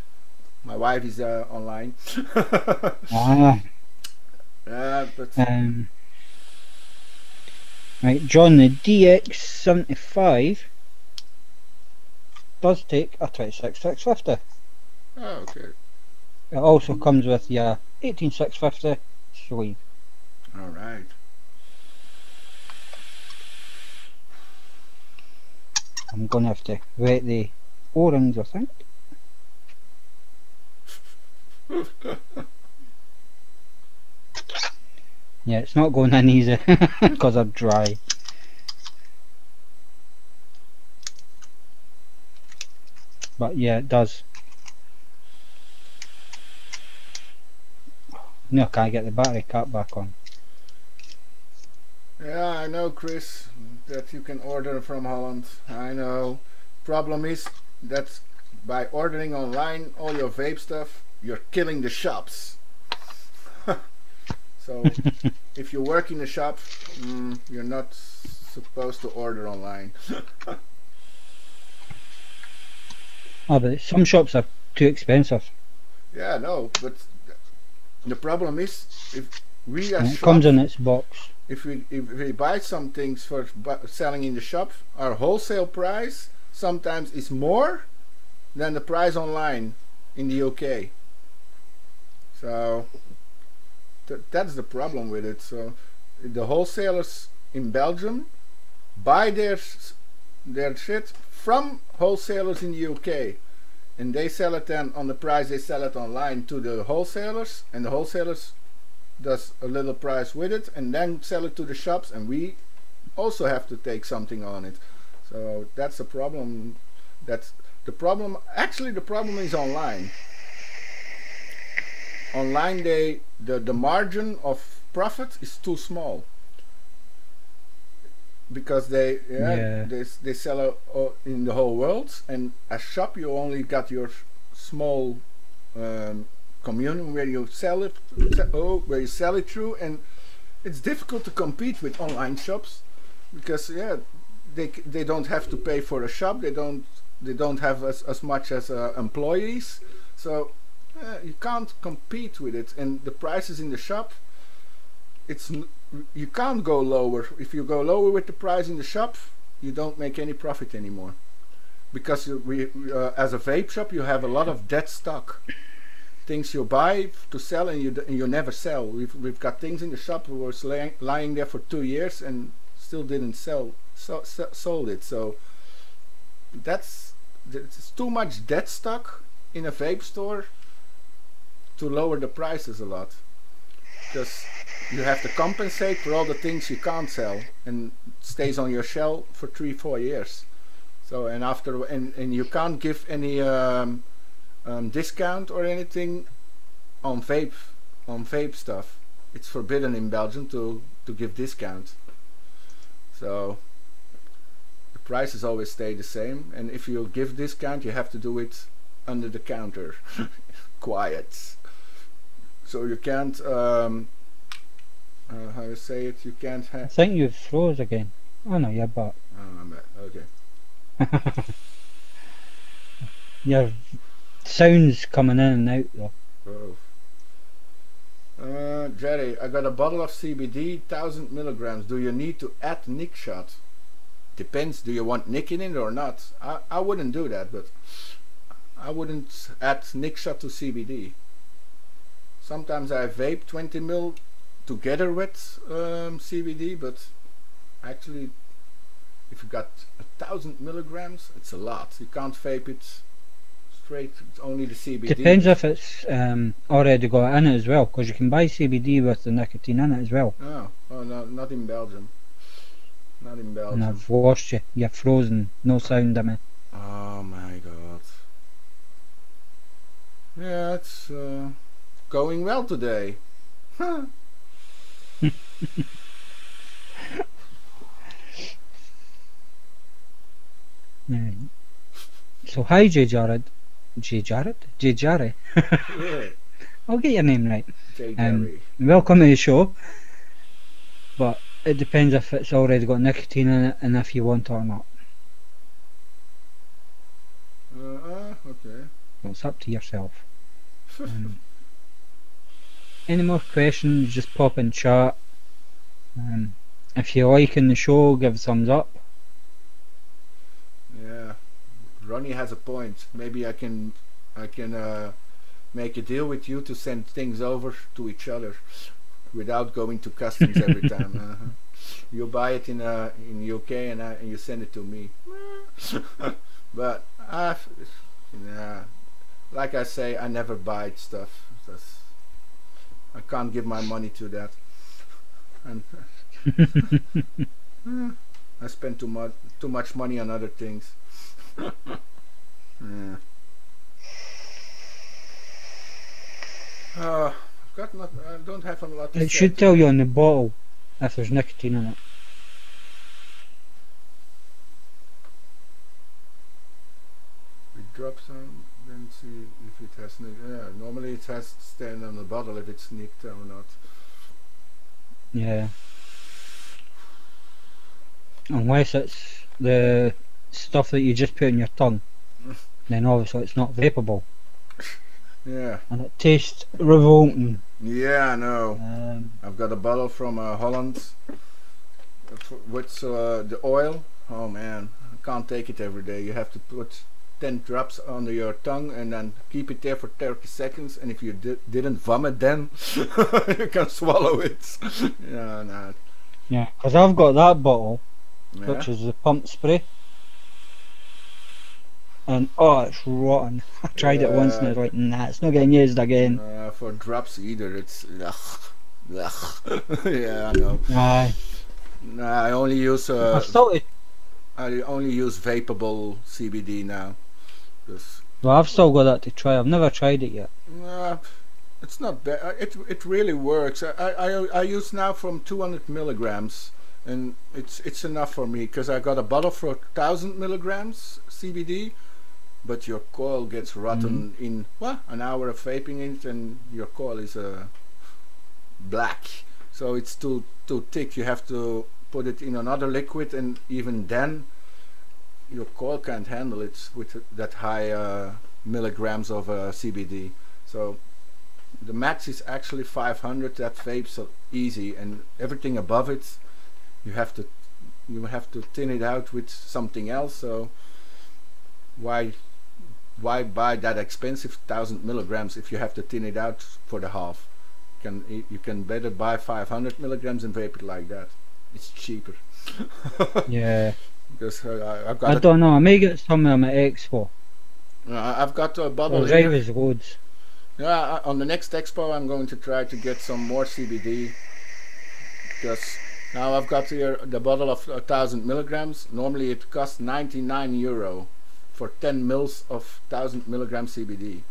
My wife is online. Ah. But right, John, the DX75 does take a 26650. oh, okay. It also comes with your 18650 sleeve. All right. I'm gonna have to wet the O-rings, I think. Yeah, it's not going in easy because they're dry. But yeah, it does. No, I can't get the battery cap back on. Yeah, I know, Chris, that you can order from Holland. I know. Problem is that by ordering online all your vape stuff, you're killing the shops. So if you work in the shop, you're not supposed to order online. Oh, but some shops are too expensive. Yeah, no, but the problem is if we as And it shops, comes in its box. if we buy some things for selling in the shop, our wholesale price sometimes is more than the price online in the UK. So that's the problem with it. So the wholesalers in Belgium buy their shit from wholesalers in the UK, and they sell it then on the price they sell it online to the wholesalers, and the wholesalers does a little price with it and then sell it to the shops, and we also have to take something on it. So that's the problem. That's the problem. Actually, the problem is online. Online, the margin of profit is too small because they sell in the whole world, and as shop you only got your small communion where you sell it through, and it's difficult to compete with online shops because they don't have to pay for a shop, they don't have as much as employees, so you can't compete with it, and the prices in the shop, you can't go lower. If you go lower with the price in the shop, you don't make any profit anymore, because as a vape shop you have a lot of dead stock, things you buy to sell and you never sell. We've got things in the shop who was lying there for 2 years and still didn't sold it. So it's too much dead stock in a vape store to lower the prices a lot, because you have to compensate for all the things you can't sell and stays on your shelf for 3-4 years. So and you can't give any discount or anything on vape stuff. It's forbidden in Belgium to give discount. So the prices always stay the same, and if you give discount you have to do it under the counter. Quiet. So you can't how you say it, you can't have... I think you froze again. Oh no, you're back. Oh, I'm back. Okay. Your sounds coming in and out though. Oh. Jerry, I got a bottle of CBD, 1000 milligrams. Do you need to add Nick shot? Depends. Do you want Nick in it or not? I wouldn't do that, but I wouldn't add Nick shot to CBD. Sometimes I vape 20 mil together with CBD, but actually, if you got 1000 milligrams, it's a lot. You can't vape it straight. It's only the CBD. Depends if it's already got in it as well, because you can buy CBD with the nicotine in it as well. Oh no, not in Belgium. Not in Belgium. And I've lost you. You're frozen. No sound of me. Oh my god. Yeah, it's going well today. Yeah. So hi J Jared. J Jared? J Jarry. Yeah. I'll get your name right. J Jerry. Welcome to the show. But it depends if it's already got nicotine in it and if you want it or not. Okay. Well, it's up to yourself. Any more questions, just pop in chat. If you're liking the show, give a thumbs up. Yeah. Ronnie has a point. Maybe I can make a deal with you to send things over to each other without going to customs every time. You buy it in UK and you send it to me. But like I say, I never buy stuff. I can't give my money to that, and I spend too much money on other things. Yeah. I don't have a lot to say. It should tell you on the bottle if there's nicotine in it. We drop some, then see if it has normally it has to stand on the bottle if it's nicked or not. Yeah. Unless it's the stuff that you just put in your tongue, then obviously it's not vapable. Yeah. And it tastes revolting. Yeah, I know. I've got a bottle from Holland with the oil. Oh man, I can't take it every day. You have to put 10 drops under your tongue and then keep it there for 30 seconds. And if you didn't vomit, then you can swallow it. Yeah, no. Yeah, because I've got that bottle, Yeah. which is the pump spray. And oh, it's rotten. I tried it once and I was like, nah, it's not getting used again. For drops either, it's yeah, I know. Aye. Nah, I only use I only use vapable CBD now. Well, I've still got that to try. I've never tried it yet. It's not bad. It really works. I use now from 200 milligrams, and it's enough for me because I got a bottle for 1000 milligrams CBD. But your coil gets rotten in an hour of vaping it, and your coil is black, so it's too thick. You have to put it in another liquid, and even then, your coil can't handle it with that high milligrams of CBD. So the max is actually 500. That vapes so easy, and everything above it, you have to thin it out with something else. So why buy that expensive 1000 milligrams if you have to thin it out for the half? You can better buy 500 milligrams and vape it like that. It's cheaper. Yeah. Because I've I got don't know. I may get some of my expo. I've got a bottle Well, here. there's loads. Yeah, on the next expo I'm going to try to get some more CBD, because now I've got here the bottle of 1000 milligrams. Normally it costs €99 for 10 mils of 1000 milligram CBD.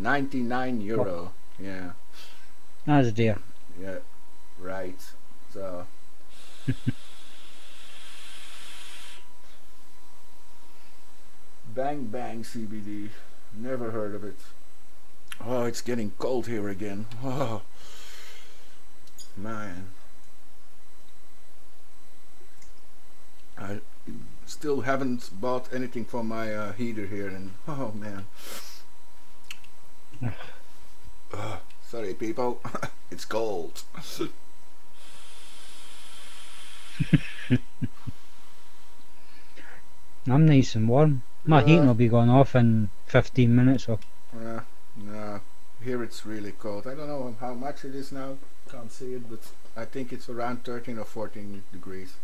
€99. Oh. Yeah. That's dear. Yeah. Right. So. Bang Bang CBD. Never heard of it. Oh, it's getting cold here again. Oh, man. I still haven't bought anything for my heater here, and oh man. Sorry, people. It's cold. I'm nice and warm. My heating will be going off in 15 minutes or... No. Here it's really cold. I don't know how much it is now. Can't see it, but I think it's around 13 or 14 degrees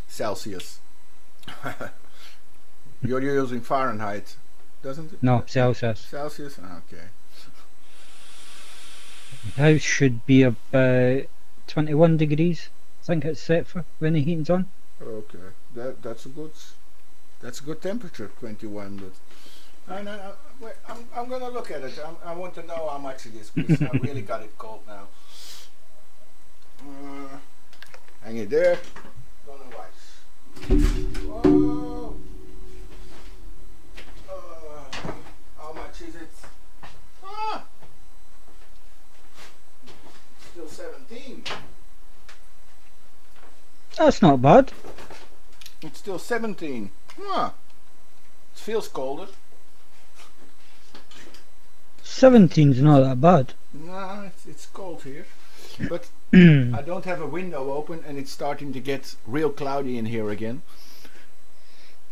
Celsius. You're using Fahrenheit, doesn't it? No, Celsius. Celsius? Okay. The house should be about 21 degrees. I think it's set for when the heating's on. Okay, that's a good temperature, 21. But I'm gonna look at it. I want to know how much it is because I really got it cold now. Hang it there. Don't know why. Whoa. How much is it? Still 17. That's not bad. It's still 17. It feels colder. 17's not that bad. No, it's cold here. But I don't have a window open and it's starting to get real cloudy in here again.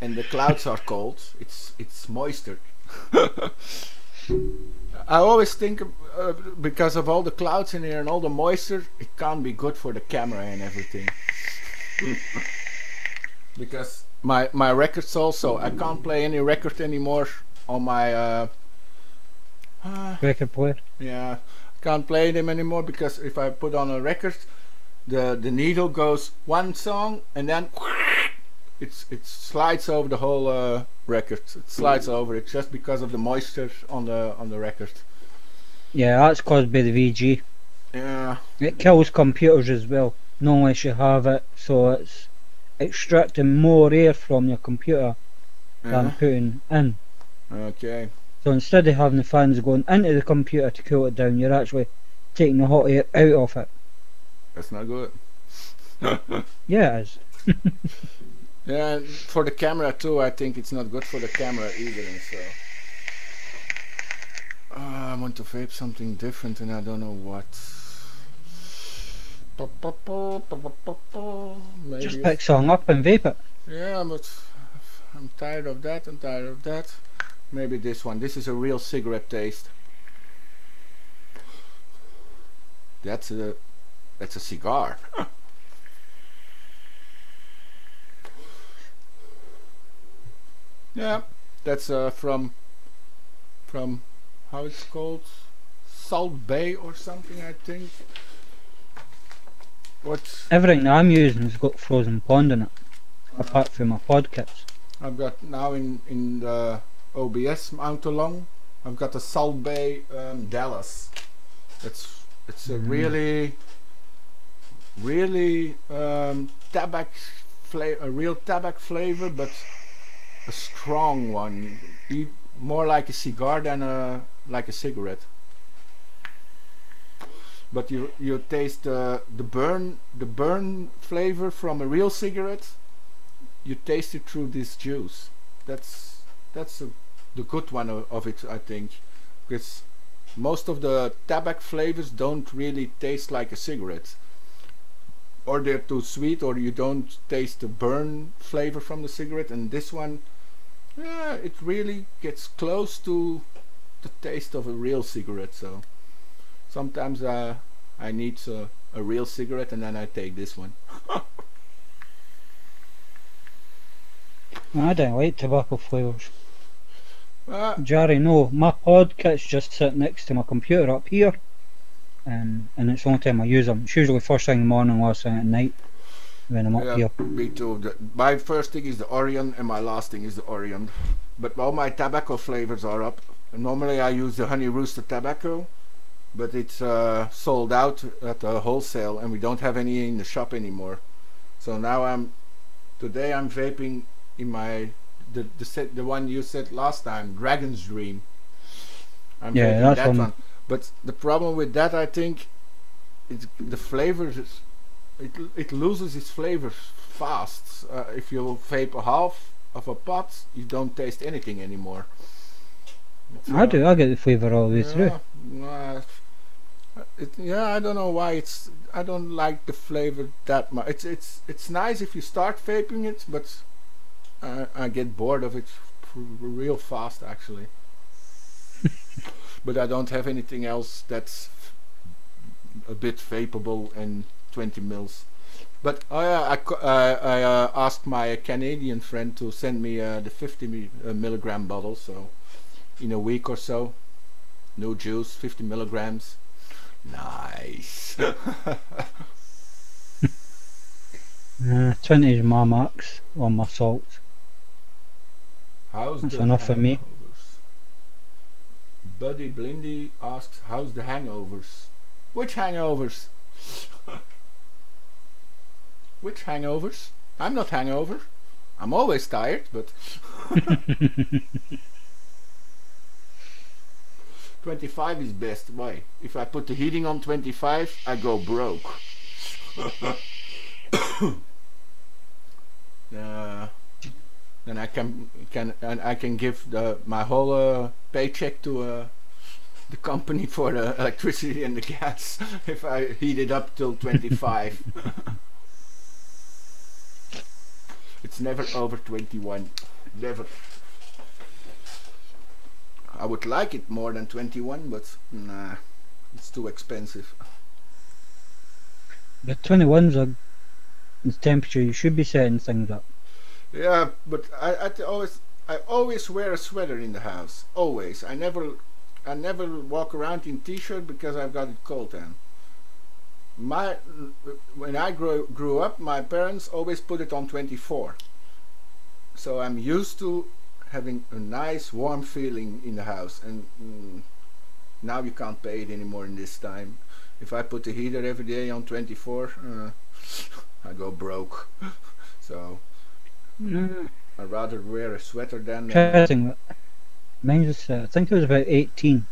And the clouds are cold. It's moisture. I always think because of all the clouds in here and all the moisture, it can't be good for the camera and everything. Because my records also, I can't play any record anymore on my Record player. yeah, can't play them anymore because if I put on a record, the needle goes one song and then it slides over the whole record. It slides over it just because of the moisture on the record. Yeah, that's caused by the VG. Yeah. It kills computers as well, not unless you have it, so it's extracting more air from your computer than putting in. Okay. So instead of having the fans going into the computer to cool it down, you're actually taking the hot air out of it. That's not good. Yeah, it is. Yeah, and for the camera too, I think it's not good for the camera either. And so I want to vape something different, and I don't know what. Maybe Just pick something up and vape it. yeah, but I'm tired of that. I'm tired of that. Maybe this one. This is a real cigarette taste. That's a cigar. Yeah, that's from how it's called, Salt Bay or something, I think. What Everything that I'm using has got frozen pond in it, apart from my pod kits. I've got now in the OBS mount along, I've got a Salt Bay Dallas. It's a really tabac flavor, a real tabac flavor, but a strong one, more like a cigar than like a cigarette. But you taste the burn flavor from a real cigarette. You taste it through this juice. That's the good one of it, I think, because most of the tabac flavors don't really taste like a cigarette, or they're too sweet, or you don't taste the burn flavor from the cigarette. And this one, yeah, it really gets close to the taste of a real cigarette. So sometimes I need a real cigarette, and then I take this one. I don't like tobacco flavours. Jerry, no, my pod kit's just sitting next to my computer up here, and it's the only time I use them. It's usually first thing in the morning, last thing at night when I'm up here. Me too. My first thing is the Orion, and my last thing is the Orion. But all my tobacco flavors are up. Normally I use the Honey Rooster tobacco, but it's sold out at the wholesale, and we don't have any in the shop anymore. So now today I'm vaping in my the one you said last time, Dragon's Dream. I'm Yeah, vaping that's that one. But the problem with that, I think, it's the flavors. It loses its flavors fast. If you vape a half of a pot, you don't taste anything anymore. I do. I get the flavour all the way through. Yeah, I don't know why I don't like the flavor that much. It's nice if you start vaping it, but I get bored of it real fast actually. But I don't have anything else that's a bit vapeable and 20 mils. But oh yeah, I asked my Canadian friend to send me the 50 milligram bottle. So in a week or so, no juice, 50 milligrams. Nice. 20 is my max on my salt. How's That's the enough for me. hangovers? Buddy Blindy asks, how's the hangovers? Which hangovers? Which hangovers? I'm not hangover. I'm always tired, but 25 is best. Why? If I put the heating on 25, I go broke. Then I can give my whole paycheck to the company for the electricity and the gas if I heat it up till 25. It's never over 21. Never. I would like it more than 21, but nah, it's too expensive. The 21's are the temperature you should be setting things up. Yeah, but I always wear a sweater in the house. Always. I never walk around in t-shirt because I've got it cold then. When I grew up, my parents always put it on 24. So I'm used to having a nice warm feeling in the house, and now you can't pay it anymore in this time. If I put the heater every day on 24, I go broke. So I'd rather wear a sweater than mine was, I think it was about 18.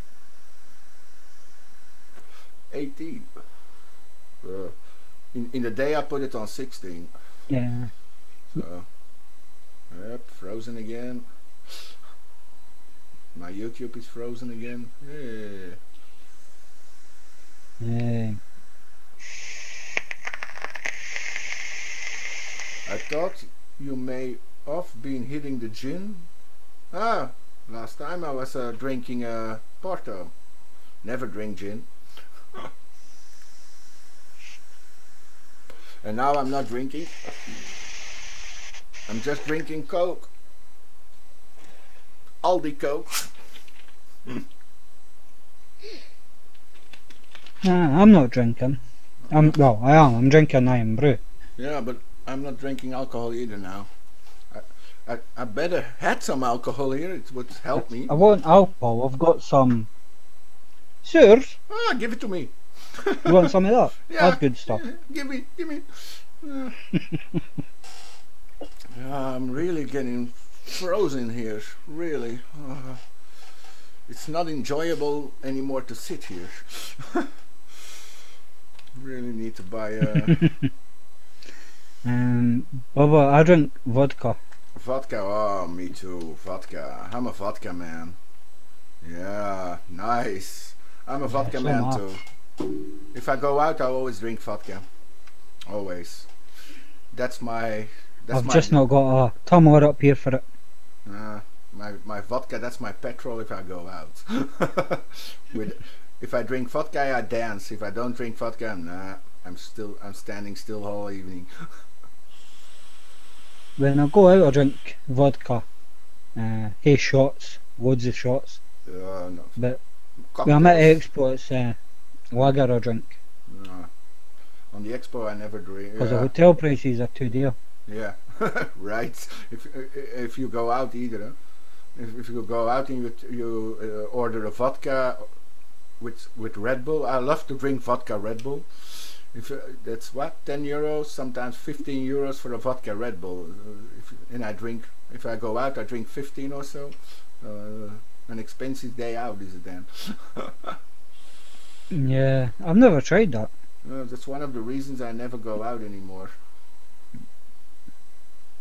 18. In the day I put it on 16. Yeah. So yep, frozen again. My YouTube is frozen again. Yeah. Yeah. I thought you may have been hitting the gin. Last time I was drinking Porto. Never drink gin. And now I'm not drinking. I'm just drinking Coke. Aldi Coke. I'm not drinking. Well, I am. I'm drinking Iron Brew. Yeah, but I'm not drinking alcohol either now. I better had some alcohol here. It would help me. I want alcohol. I've got some Sures. Give it to me. You want some of that? Yeah, That's good stuff. Give me. I'm really getting frozen here. Really. It's not enjoyable anymore to sit here. Really need to buy Bubba, I drink vodka. Vodka. Oh, me too. Vodka. I'm a vodka man. Yeah, nice. I'm a vodka man too. If I go out, I always drink vodka. Always. I've just not got a tumbler up here for it. My vodka, that's my petrol if I go out. If I drink vodka, I dance. If I don't drink vodka, I'm standing still all evening. When I go out, I drink vodka. Hey, shots, loads of shots. No. But when I'm at Expo, it's lager I drink. On the Expo, I never drink. Because the hotel prices are too dear. Yeah, right. If you go out either, if you go out and you order a vodka with Red Bull, I love to drink vodka Red Bull. If that's what, 10 euros, sometimes 15 euros for a vodka Red Bull. If I go out, I drink 15 or so. An expensive day out is it then? Yeah, I've never tried that. That's one of the reasons I never go out anymore.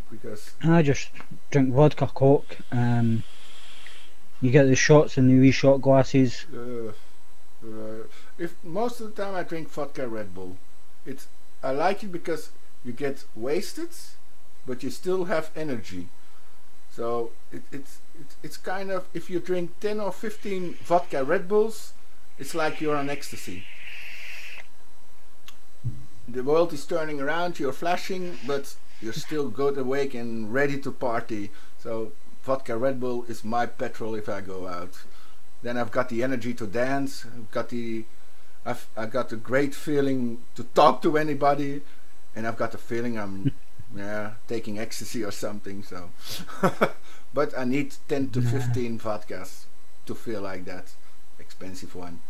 Because I just drink vodka Coke. You get the shots in the wee shot glasses. If most of the time I drink vodka Red Bull. It's I like it because you get wasted, but you still have energy. So it's kind of, if you drink 10 or 15 vodka Red Bulls, it's like you're on ecstasy. The world is turning around, you're flashing, but you're still good awake and ready to party. So vodka Red Bull is my petrol if I go out. Then I've got the energy to dance. I've got the great feeling to talk to anybody, and I've got the feeling I'm taking ecstasy or something. So, but I need 10 to 15 vodkas to feel like that. Expensive one.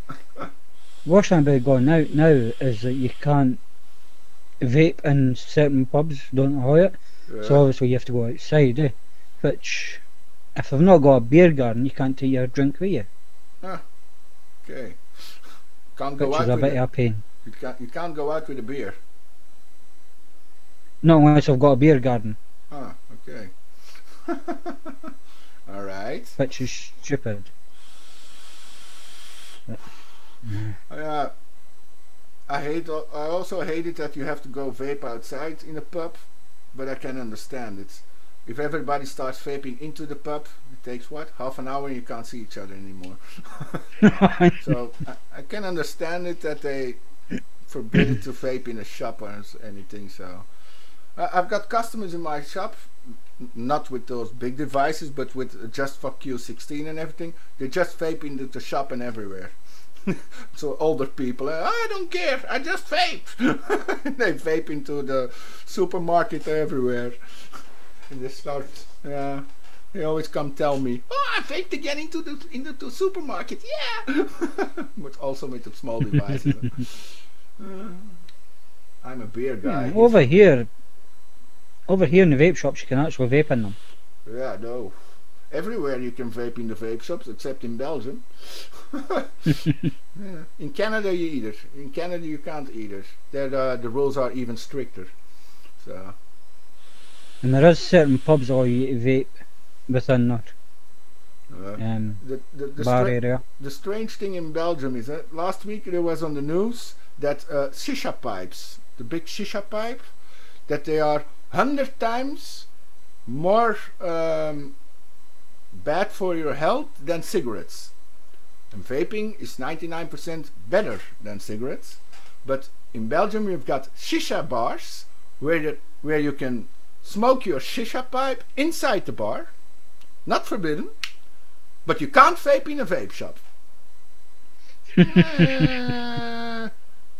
Worst thing about going out now is that you can't vape in certain pubs, don't allow it. So obviously you have to go outside, which, if I've not got a beer garden, you can't take your drink with you. Ah, okay. Can't go Which out is a with bit of a pain. You can't go out with a beer. Not unless I've got a beer garden. Ah, okay. All right. Which is stupid. But, I also hate it that you have to go vape outside in a pub, but I can understand it. If everybody starts vaping into the pub, it takes what, half an hour and you can't see each other anymore. So I can understand it that they forbid it to vape in a shop or anything. So I've got customers in my shop, not with those big devices, but with just for Q16 and everything. They just vape into the shop and everywhere. So older people, I don't care, I just vape. They vape into the supermarket everywhere. And they start, they always come tell me, oh, I vaped again into the supermarket, yeah. But also with the small devices. I'm a beer guy. Yeah, over here in the vape shops, you can actually vape in them. Yeah, no. Everywhere you can vape in the vape shops, except in Belgium. Yeah. In Canada you either. In Canada you can't either. There the rules are even stricter. So. And there is certain pubs that you vape within that The bar area. The strange thing in Belgium is that last week there was on the news that shisha pipes, the big shisha pipe, that they are 100 times more bad for your health than cigarettes. And vaping is 99% better than cigarettes. But in Belgium you've got shisha bars where you can smoke your shisha pipe inside the bar, not forbidden, but you can't vape in a vape shop.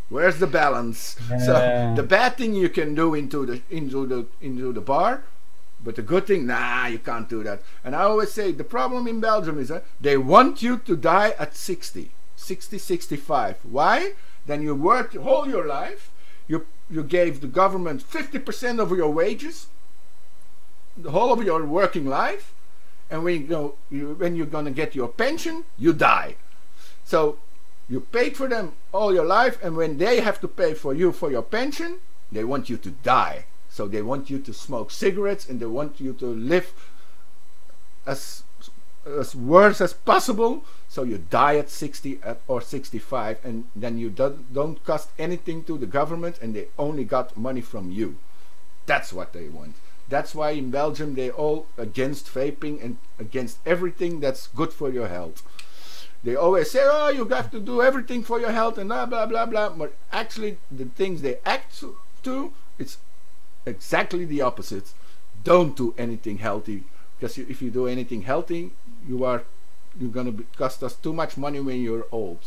Where's the balance? So the bad thing you can do into the bar, but the good thing, nah, you can't do that. And I always say the problem in Belgium is that they want you to die at 60, 65. Why? Then you worked all your life. You gave the government 50% of your wages, the whole of your working life, and when you're gonna get your pension, you die. So you paid for them all your life, and when they have to pay for you for your pension, they want you to die. So they want you to smoke cigarettes, and they want you to live as worse as possible, so you die at 60 or 65, and then you don't cost anything to the government, and they only got money from you. That's what they want. That's why in Belgium they're all against vaping and against everything that's good for your health. They always say, oh, you have to do everything for your health and blah blah blah blah, but actually the things they act to, it's exactly the opposite. Don't do anything healthy, because if you do anything healthy, you're gonna cost us too much money when you're old.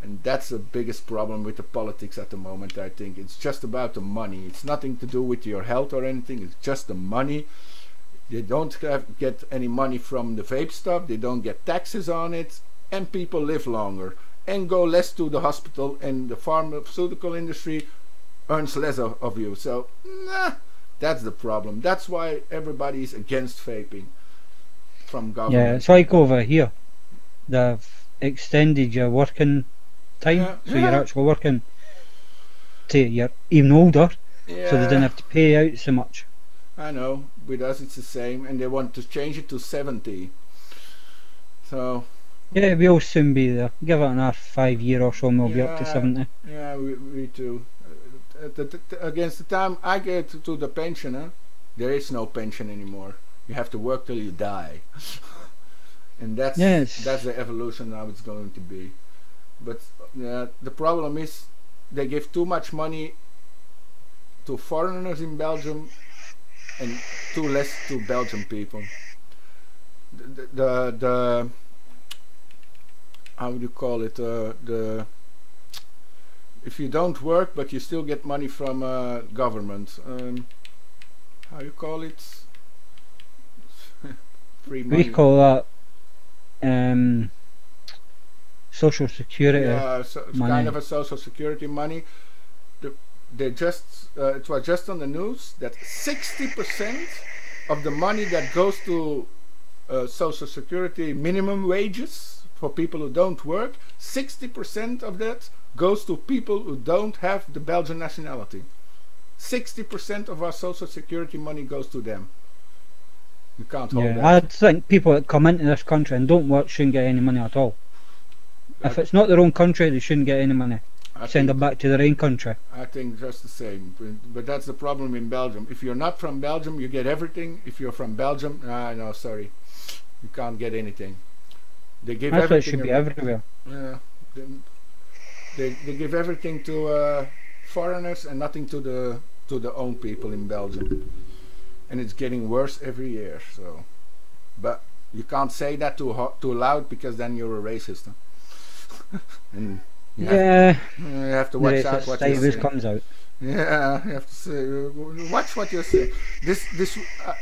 And that's the biggest problem with the politics at the moment. I think it's just about the money. It's nothing to do with your health or anything. It's just the money. They don't get any money from the vape stuff. They don't get taxes on it, and people live longer and go less to the hospital, and the pharmaceutical industry earns less of you. So that's the problem. That's why everybody is against vaping from government. Yeah, it's like over here. They've extended your working time, so you're actually working till you're even older, so they don't have to pay out so much. I know, with us it's the same, and they want to change it to 70. So Yeah, we'll soon be there. Give it another 5 years or so and we'll be up to 70. Yeah, we too. Against the time I get to the pension, there is no pension anymore. You have to work till you die. And that's the evolution how it's going to be. But the problem is they give too much money to foreigners in Belgium and too less to Belgian people. The how do you call it? If you don't work but you still get money from government, how you call it? Free money. We call that social security. Yeah, so it's kind of a social security money. They just it was just on the news that 60% of the money that goes to social security minimum wages for people who don't work, 60% of that goes to people who don't have the Belgian nationality. 60% of our social security money goes to them. You can't hold that. I think people that come into this country and don't work shouldn't get any money at all. If it's not their own country, they shouldn't get any money. Send them back to their own country. I think just the same. But that's the problem in Belgium. If you're not from Belgium, you get everything. If you're from Belgium, no, sorry. You can't get anything. They give That's everything. It should be everywhere. Yeah. They give everything to foreigners and nothing to the own people in Belgium. And it's getting worse every year. So, but you can't say that too loud because then you're a racist. Huh? And you have to watch out what you say. Comes out. Yeah, you have to say, watch what you say.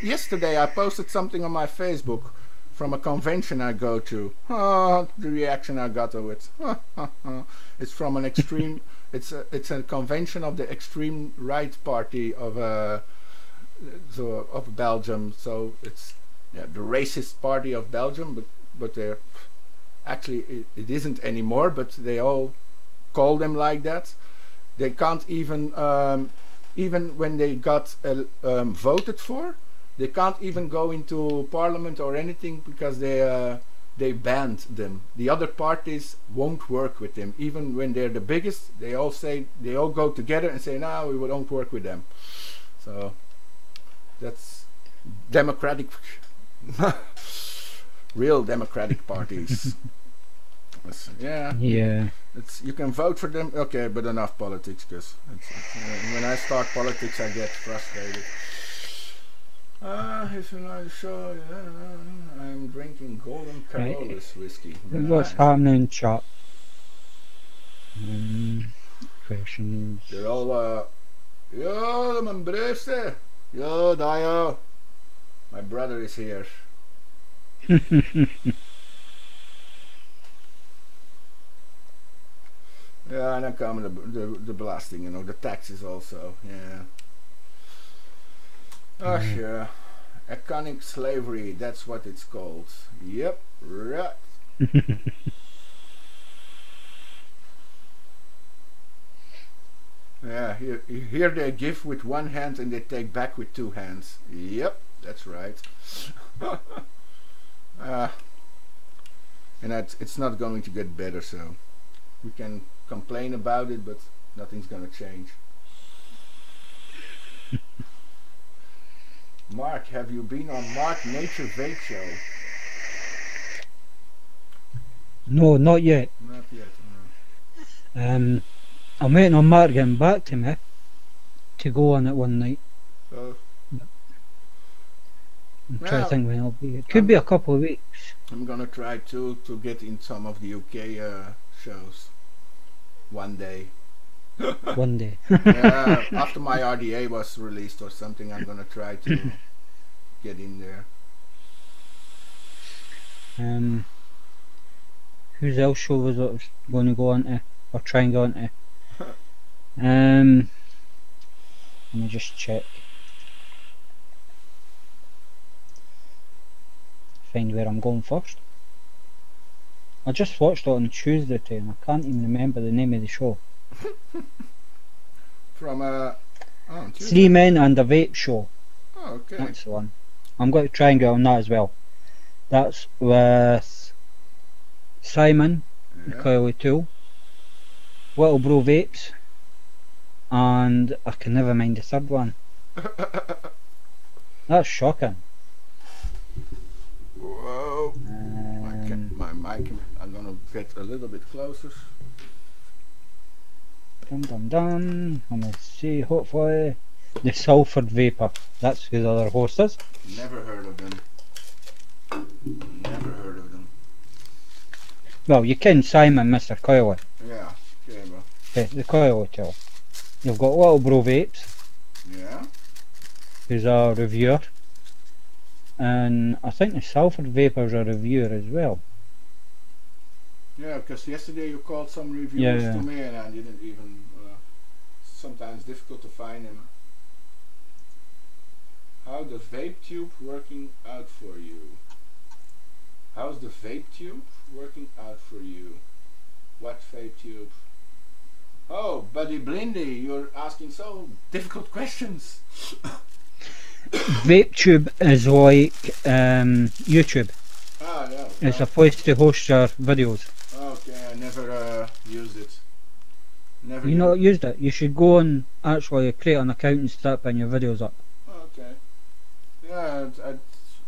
Yesterday I posted something on my Facebook from a convention I go to. Oh, the reaction I got to it. It's from an extreme. It's a convention of the extreme right party of Belgium. So it's the racist party of Belgium, but they're actually it isn't anymore. But they all call them like that. They can't even when they got voted for, they can't even go into parliament or anything because they banned them. The other parties won't work with them, even when they're the biggest. They all go together and say, no, we won't work with them. So that's democratic, real democratic parties. Yeah. You can vote for them, okay, but enough politics, because when I start politics I get frustrated. If you're not sure, I'm drinking Golden Carolus whiskey. What's happening, chat? Questions. They're all, yo, mijn broerste. Yo, Dio. My brother is here. Yeah, and then come the belasting, the taxes also, yeah. Oh, yeah. Economic slavery, that's what it's called. Yep, right. Yeah, here they give with one hand and they take back with two hands. Yep, that's right. And it's not going to get better, so we can complain about it, but nothing's gonna change. Mark, have you been on Mark Nature Vape Show? No, not yet. Not yet, no. I'm waiting on Mark getting back to me to go on it one night. So, I'm trying to think when I'll be. It could be a couple of weeks. I'm gonna try to get in some of the UK shows one day. One day. Yeah, after my RDA was released or something, I'm gonna try to get in there. Whose else show was it going to go on to, or try and go on to? Let me just check. Find where I'm going first. I just watched it on Tuesday too, and I can't even remember the name of the show. From Three Men and a Vape Show. Oh, okay. That's the one. I'm going to try and get on that as well. That's with Simon, the Yeah. Coily Tool, Little Bro Vapes, and I can never mind the third one. That's shocking. Whoa. My mic, I'm gonna get a little bit closer. Dum dum dum. Let me see, hopefully. The Salford Vapor. That's who the other host is. Never heard of them. Never heard of them. Well, you can Simon, Mr. Coily. Yeah, okay, bro. Okay, the Coily Tool. You've got Little Bro Vapes, Yeah. who's a reviewer. And I think the Salford Vapor's a reviewer as well. Yeah, because yesterday you called some reviewers Yeah. to me and I didn't even, sometimes difficult to find them. How the vape tube working out for you? How's the vape tube working out for you? What vape tube? Oh, Buddy Blindy, you're asking so difficult questions. Vape Tube is like YouTube. Ah, yeah. It's a place to host your videos. Okay, I never used it. Never. You not used it? You should go and actually create an account and start putting your videos up. Okay. Yeah,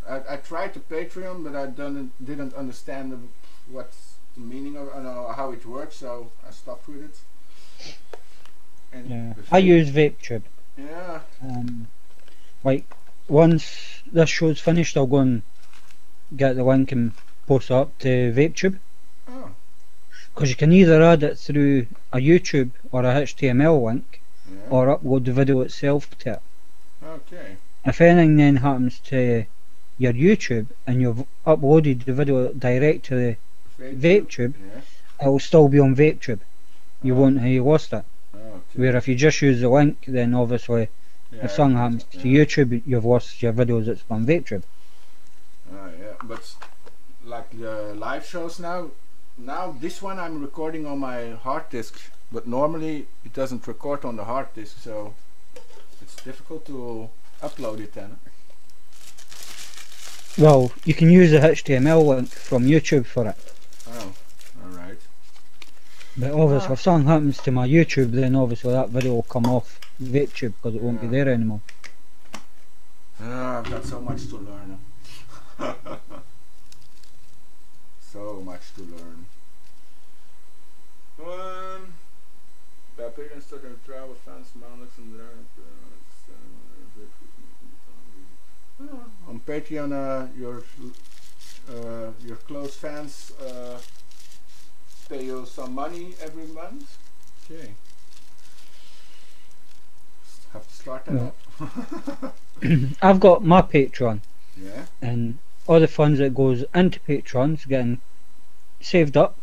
I tried the Patreon, but I didn't understand what's the meaning of how it works, so I stopped with it. And Yeah, I use Vape Tube. Yeah. Like once this show's finished, I'll go and get the link and post it up to VapeTube. Oh. Because you can either add it through a YouTube or a HTML link, Yeah. or upload the video itself to it. Okay. If anything then happens to your YouTube and you've uploaded the video direct to the VapeTube, Yeah. it will still be on VapeTube. You won't have lost it. Okay. Where if you just use the link, then obviously if something happens to YouTube, you've lost your videos that's on VapeTube. Yeah, but like the live shows now this one I'm recording on my hard disk, but normally it doesn't record on the hard disk, so it's difficult to upload it then. Well, you can use the HTML link from YouTube for it. Oh, alright. But obviously if something happens to my YouTube, then obviously that video will come off VapeTube because it won't be there anymore. I've got so much to learn. So much to learn. Bij parents tot een trouwe fans maandelijks een on Patreon, your close fans pay you some money every month. Okay. Have to start that up. I've got my Patreon, Yeah. and all the funds that goes into Patreon's getting saved up,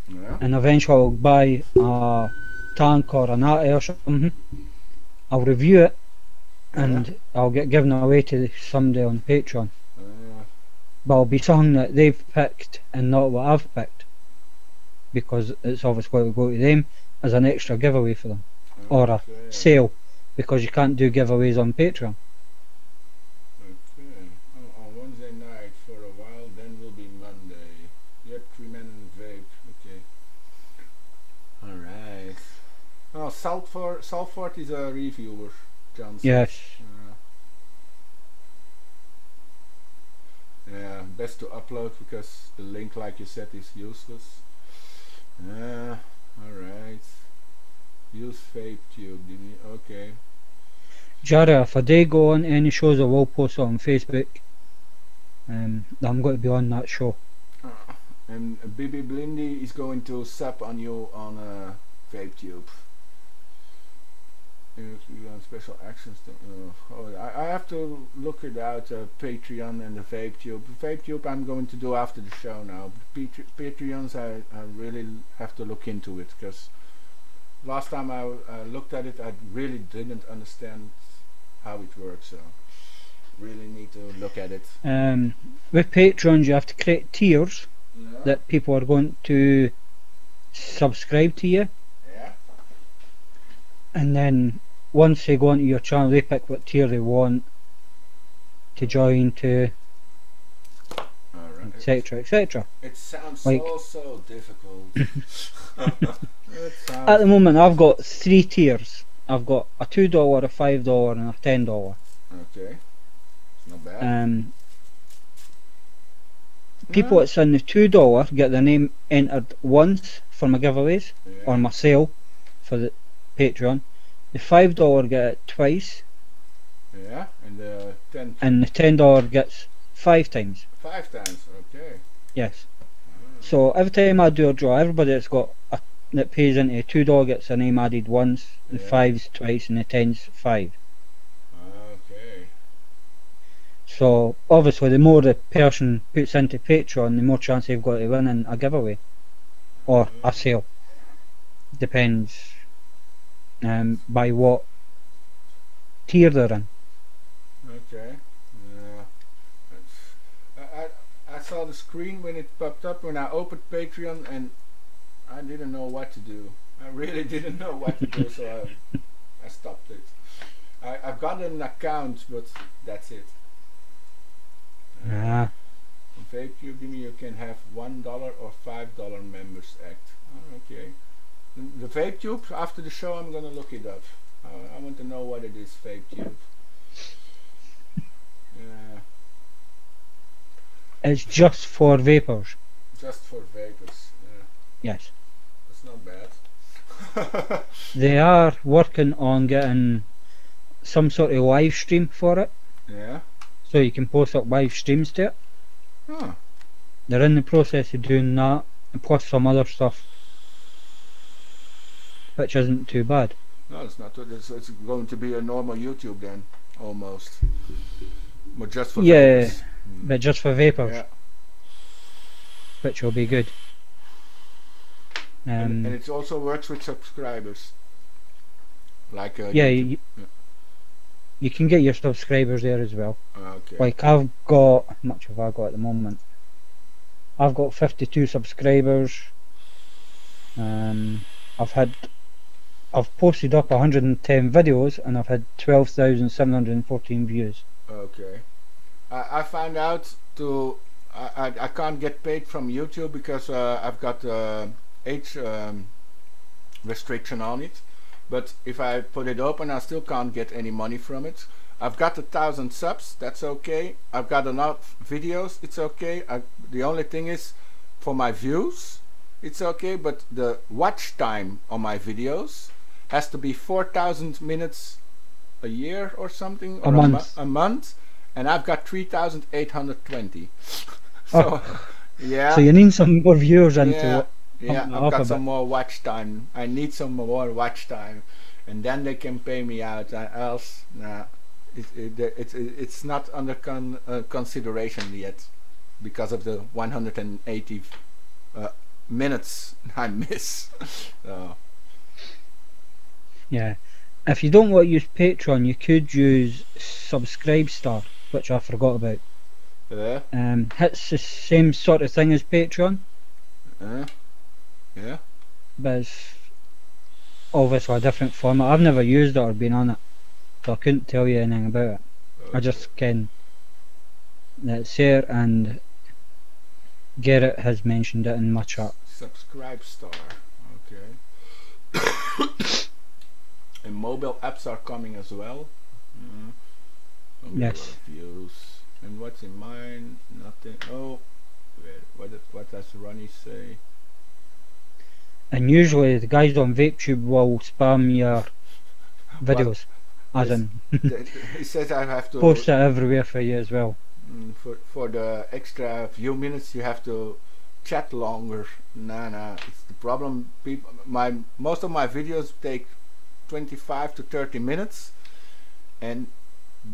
Yeah. and eventually I'll buy a tank or an AT or something. I'll review it, and I'll get given away to somebody on Patreon. But it'll be something that they've picked and not what I've picked, because it's obviously going to go to them as an extra giveaway for them, or a sale, because you can't do giveaways on Patreon. Okay. Oh, on Wednesday night for a while, then will be Monday. Yep, 3 men and vape. Okay. Alright. Oh, Salford is a reviewer, John says. Yes. Yeah, best to upload because the link, like you said, is useless. Alright. Use vape tube, Dimi. Okay. Jara, if I do go on any shows, I will post it on Facebook. I'm going to be on that show. And BB Blindy is going to sub on you on vape tube. On special actions. I have to look it out. Patreon and the vape tube. Vape tube I'm going to do after the show now. Patreons I really have to look into it, because last time I looked at it I really didn't understand how it works. So really need to look at it. With Patreons you have to create tiers that people are going to subscribe to you. Yeah. And then once they go onto your channel, they pick what tier they want to join to. Alright. etc., etc. It sounds Like, so difficult. at the moment, I've got 3 tiers. I've got a $2, a $5, and a $10. Okay, it's not bad. People that's in the $2 get their name entered once for my giveaways or my sale for the Patreon. The $5 get it twice. Yeah, and the $10 gets 5 times. 5 times, okay. Yes. So every time I do a draw, everybody that pays into a $2 gets their name added once, the 5's twice, and the 10's 5. Okay. So obviously, the more the person puts into Patreon, the more chance they've got to win in a giveaway or a sale. Depends by what tier they're in. Okay. I saw the screen when it popped up when I opened Patreon, and I didn't know what to do. I really didn't know what to do, so I stopped it. I've got an account, but that's it. On VapeTube, Dimi, you can have $1 or $5 members act. Oh, okay. The VapeTube, after the show, I'm gonna look it up. I want to know what it is, VapeTube. It's just for vapors. Just for vapors. Yes. That's not bad. They are working on getting some sort of live stream for it. Yeah. So you can post up live streams to it. Huh. They're in the process of doing that, and plus some other stuff, which isn't too bad. No, it's not. It's going to be a normal YouTube then, almost. But just for vapors. But just for vapors. Yeah. Which will be good. And it also works with subscribers. Like you can get your subscribers there as well. Okay. Like I've got, how much have I got at the moment? I've got 52 subscribers. I've posted up 110 videos and I've had 12,714 views. Okay. I found out I can't get paid from YouTube because I've got age restriction on it. But if I put it open, I still can't get any money from it. I've got 1,000 subs, that's okay. I've got enough videos, it's okay. The only thing is, for my views, it's okay, but the watch time on my videos has to be 4,000 minutes a year or something, or a month, and I've got 3,820. So, yeah. So you need some more viewers into it. Yeah, I've got some more watch time. I need some more watch time, and then they can pay me out. Else, nah, it's not under consideration yet because of the 180 minutes I miss. Yeah, if you don't want to use Patreon, you could use Subscribe Star, which I forgot about. Yeah. It's the same sort of thing as Patreon. Yeah. But it's obviously a different format. I've never used it or been on it, so I couldn't tell you anything about it. Okay. I just can that it's there, and Garrett has mentioned it in my chat. Subscribe Star, okay. And mobile apps are coming as well. Yes. Views. And what's in mine? Nothing. Oh, what does Ronnie say? And usually the guys on VapeTube will spam your videos, as in he says I have to post it everywhere for you as well. For the extra few minutes you have to chat longer. Nah, it's the problem. Most of my videos take 25 to 30 minutes, and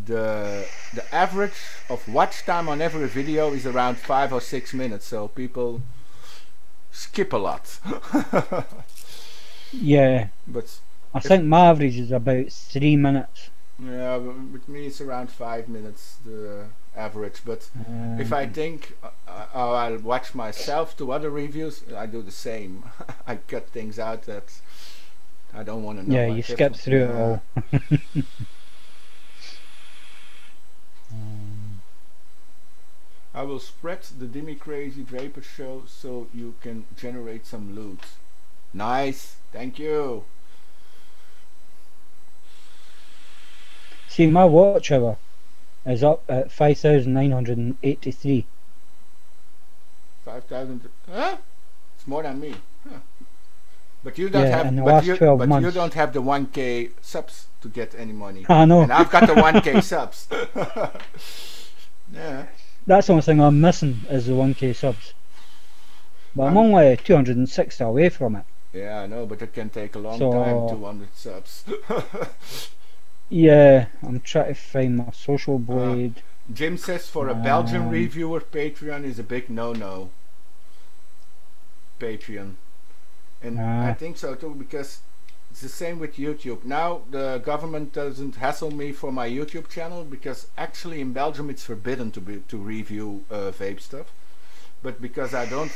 the average of watch time on every video is around 5 or 6 minutes, so people skip a lot. Yeah, but I think my average is about 3 minutes. Yeah, with me it's around 5 minutes, the average. But if I think I'll watch myself to other reviews, I do the same. I cut things out that I don't want to know. Yeah, you skip through it all. I will spread the Dimi Crazy Vapor Show so you can generate some loot. Nice, thank you. See, my watch hour is up at 5,983. 5,000. Huh? It's more than me. Huh. But you don't Yeah, have. in the last 12 But months. you don't have the 1K subs to get any money. I know. And I've got the 1K subs. Yeah. That's the only thing I'm missing is the 1K subs. But I'm only 260 away from it. Yeah, I know, but it can take a long time. 200 subs. Yeah, I'm trying to find my social blade. Jim says for a Belgian reviewer, Patreon is a big no-no. Patreon. And I think so too, because it's the same with YouTube. Now the government doesn't hassle me for my YouTube channel, because actually in Belgium it's forbidden to review vape stuff. But because I don't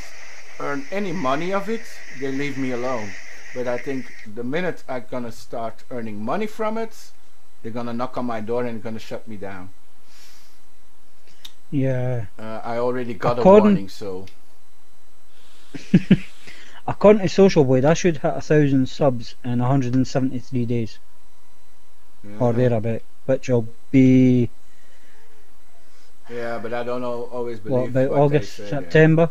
earn any money of it, they leave me alone. But I think the minute I'm gonna start earning money from it, they're gonna knock on my door and gonna shut me down. Yeah. I already got a warning, so. According to Social Blade, I should hit 1,000 subs in 173 days. Or thereabout, which will be. Yeah, but I don't always believe. What, about August, September?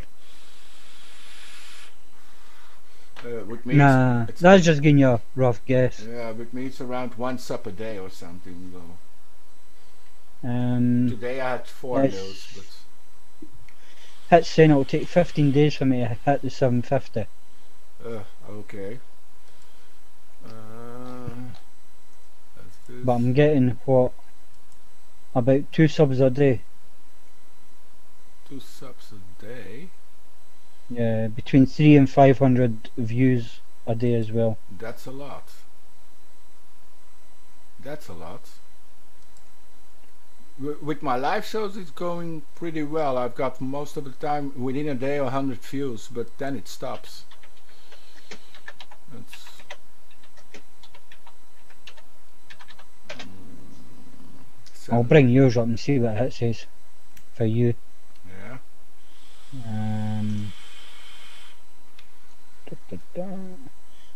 With me, nah, that's just giving you a rough guess. Yeah, with me it's around 1 sub a day or something. Though. Today I had 4 of those, but. It's saying it'll take 15 days for me to hit the 750. Okay. But I'm getting what? About 2 subs a day. 2 subs a day? Yeah, between 300 and 500 views a day as well. That's a lot. That's a lot. With my live shows it's going pretty well. I've got most of the time within a day 100 views, but then it stops. I'll bring yours up and see what it says for you. Yeah.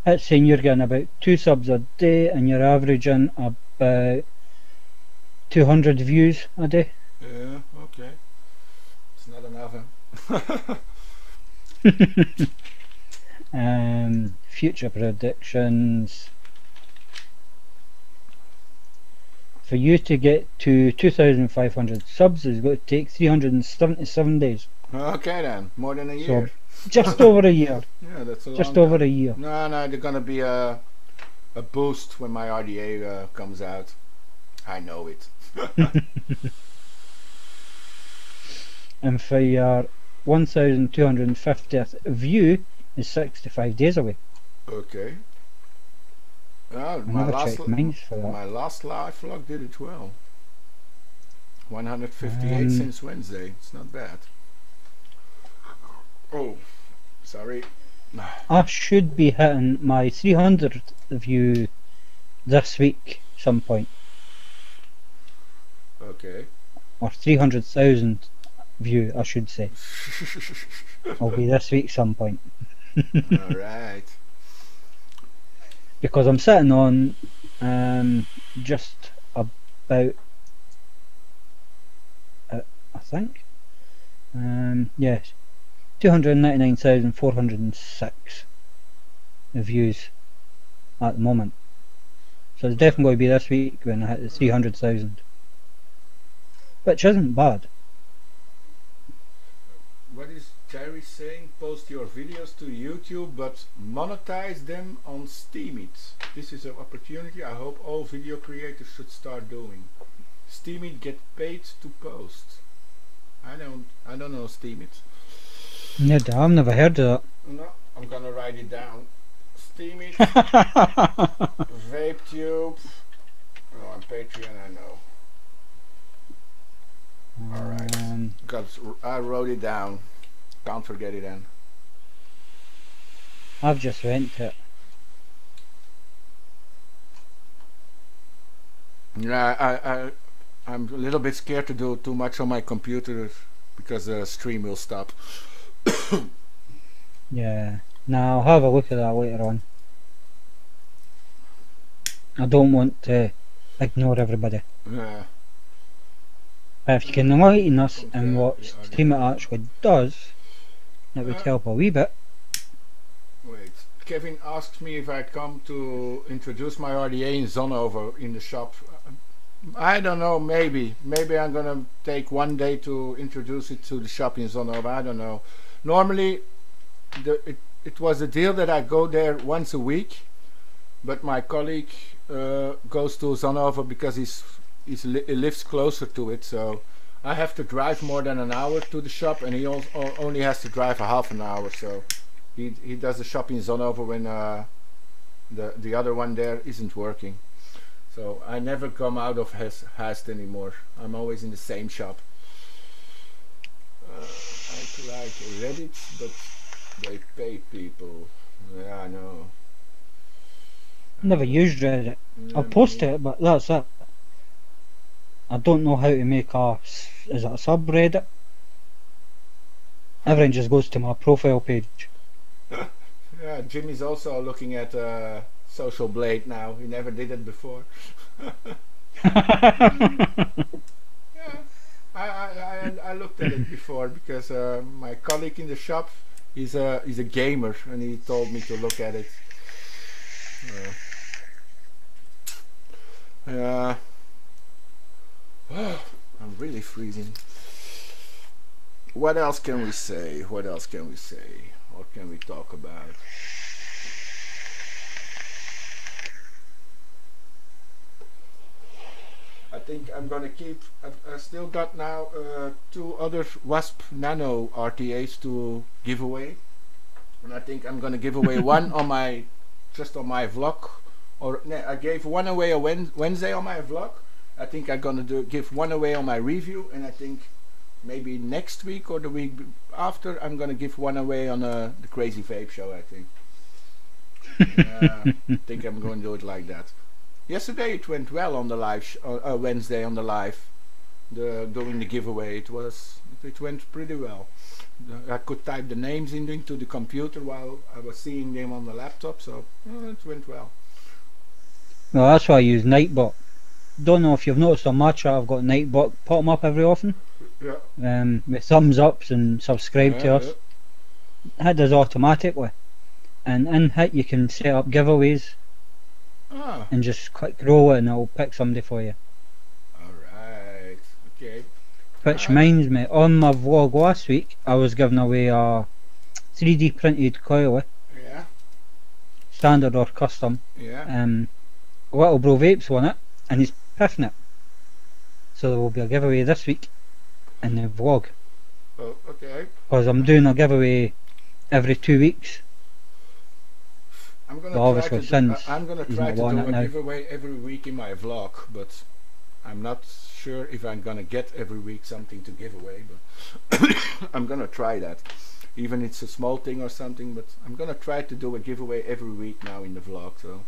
It's saying you're getting about 2 subs a day and you're averaging about 200 views a day. Yeah, okay. It's not enough, huh? Future predictions. For you to get to 2,500 subs is going to take 377 days. Okay then, more than a year. So just over a year. Yeah, that's a long Just over time. a year. No, there's gonna be a boost when my RDA comes out. I know it. And for your 1,250th view is 65 days away. Okay. My last live vlog did it well. 158 since Wednesday. It's not bad. Oh, sorry. I should be hitting my 300th view this week some point. Okay. Or 300,000 view, I should say. I'll be this week some point. Alright. Because I'm sitting on just about I think yes, 299,406 views at the moment. So it's definitely going to be this week when I hit the 300,000, which isn't bad. What is Jerry saying? Post your videos to YouTube but monetize them on Steemit. This is an opportunity I hope all video creators should start doing. Steemit get paid to post. I don't know Steemit. No, I've never heard of that. No, I'm gonna write it down. Steemit, VapeTube. Oh, on Patreon I know. Alright, I wrote it down. Can't forget it then. I've just went to it. Yeah, I'm a little bit scared to do too much on my computer because the stream will stop. Yeah. Now I'll have a look at that later on. I don't want to ignore everybody. Yeah. If you can enlighten us in what stream it actually does, it would help a wee bit. Wait. Kevin asked me if I'd come to introduce my RDA in Zonhoven in the shop. I don't know, maybe. Maybe I'm gonna take one day to introduce it to the shop in Zonhoven. I don't know. Normally, it was a deal that I go there once a week, but my colleague goes to Zonhoven because he lives closer to it, so I have to drive more than an hour to the shop, and he only has to drive a half an hour, so he does the shop in Zonhoven when the other one there isn't working. So I never come out of Haast anymore. I'm always in the same shop. I like Reddit, but they pay people. Yeah, I know. Never used Reddit. I'll post it, but that's it. I don't know how to make is it a subreddit? Everyone just goes to my profile page. Yeah, Jimmy's also looking at Social Blade now. He never did it before. Yeah, I looked at it before because my colleague in the shop he's a gamer and he told me to look at it. Yeah. I'm really freezing. What else can we say? What else can we say? What can we talk about? I think I'm gonna keep. I've still got now 2 other Wasp Nano RTAs to give away, and I think I'm gonna give away one on my just on my vlog. Or I gave one away a Wednesday on my vlog. I think I'm gonna give one away on my review, and I think maybe next week or the week after I'm gonna give one away on the Crazy Vape Show. I think. I think I'm going to do it like that. Yesterday it went well on the live Wednesday on the live, doing the giveaway. It went pretty well. I could type the names into the computer while I was seeing them on the laptop, so it went well. Well, that's why I use Nightbot. Don't know if you've noticed on my chat, I've got Nightbot pop them up every often. Yeah. With thumbs ups and subscribe to us. That does automatically. And in HIT you can set up giveaways. And just click roll it and it'll pick somebody for you. Alright, okay. Which reminds me, on my vlog last week I was giving away a 3D printed coily. Yeah. Standard or custom. Yeah. Little Bro Vapes won it and he's piffing it. So there will be a giveaway this week in the vlog. Oh, okay. Because I'm doing a giveaway every 2 weeks. I'm gonna try to do a now. giveaway every week in my vlog, but I'm not sure if I'm gonna get every week something to give away, but I'm gonna try that. Even it's a small thing or something, but I'm gonna try to do a giveaway every week now in the vlog. So.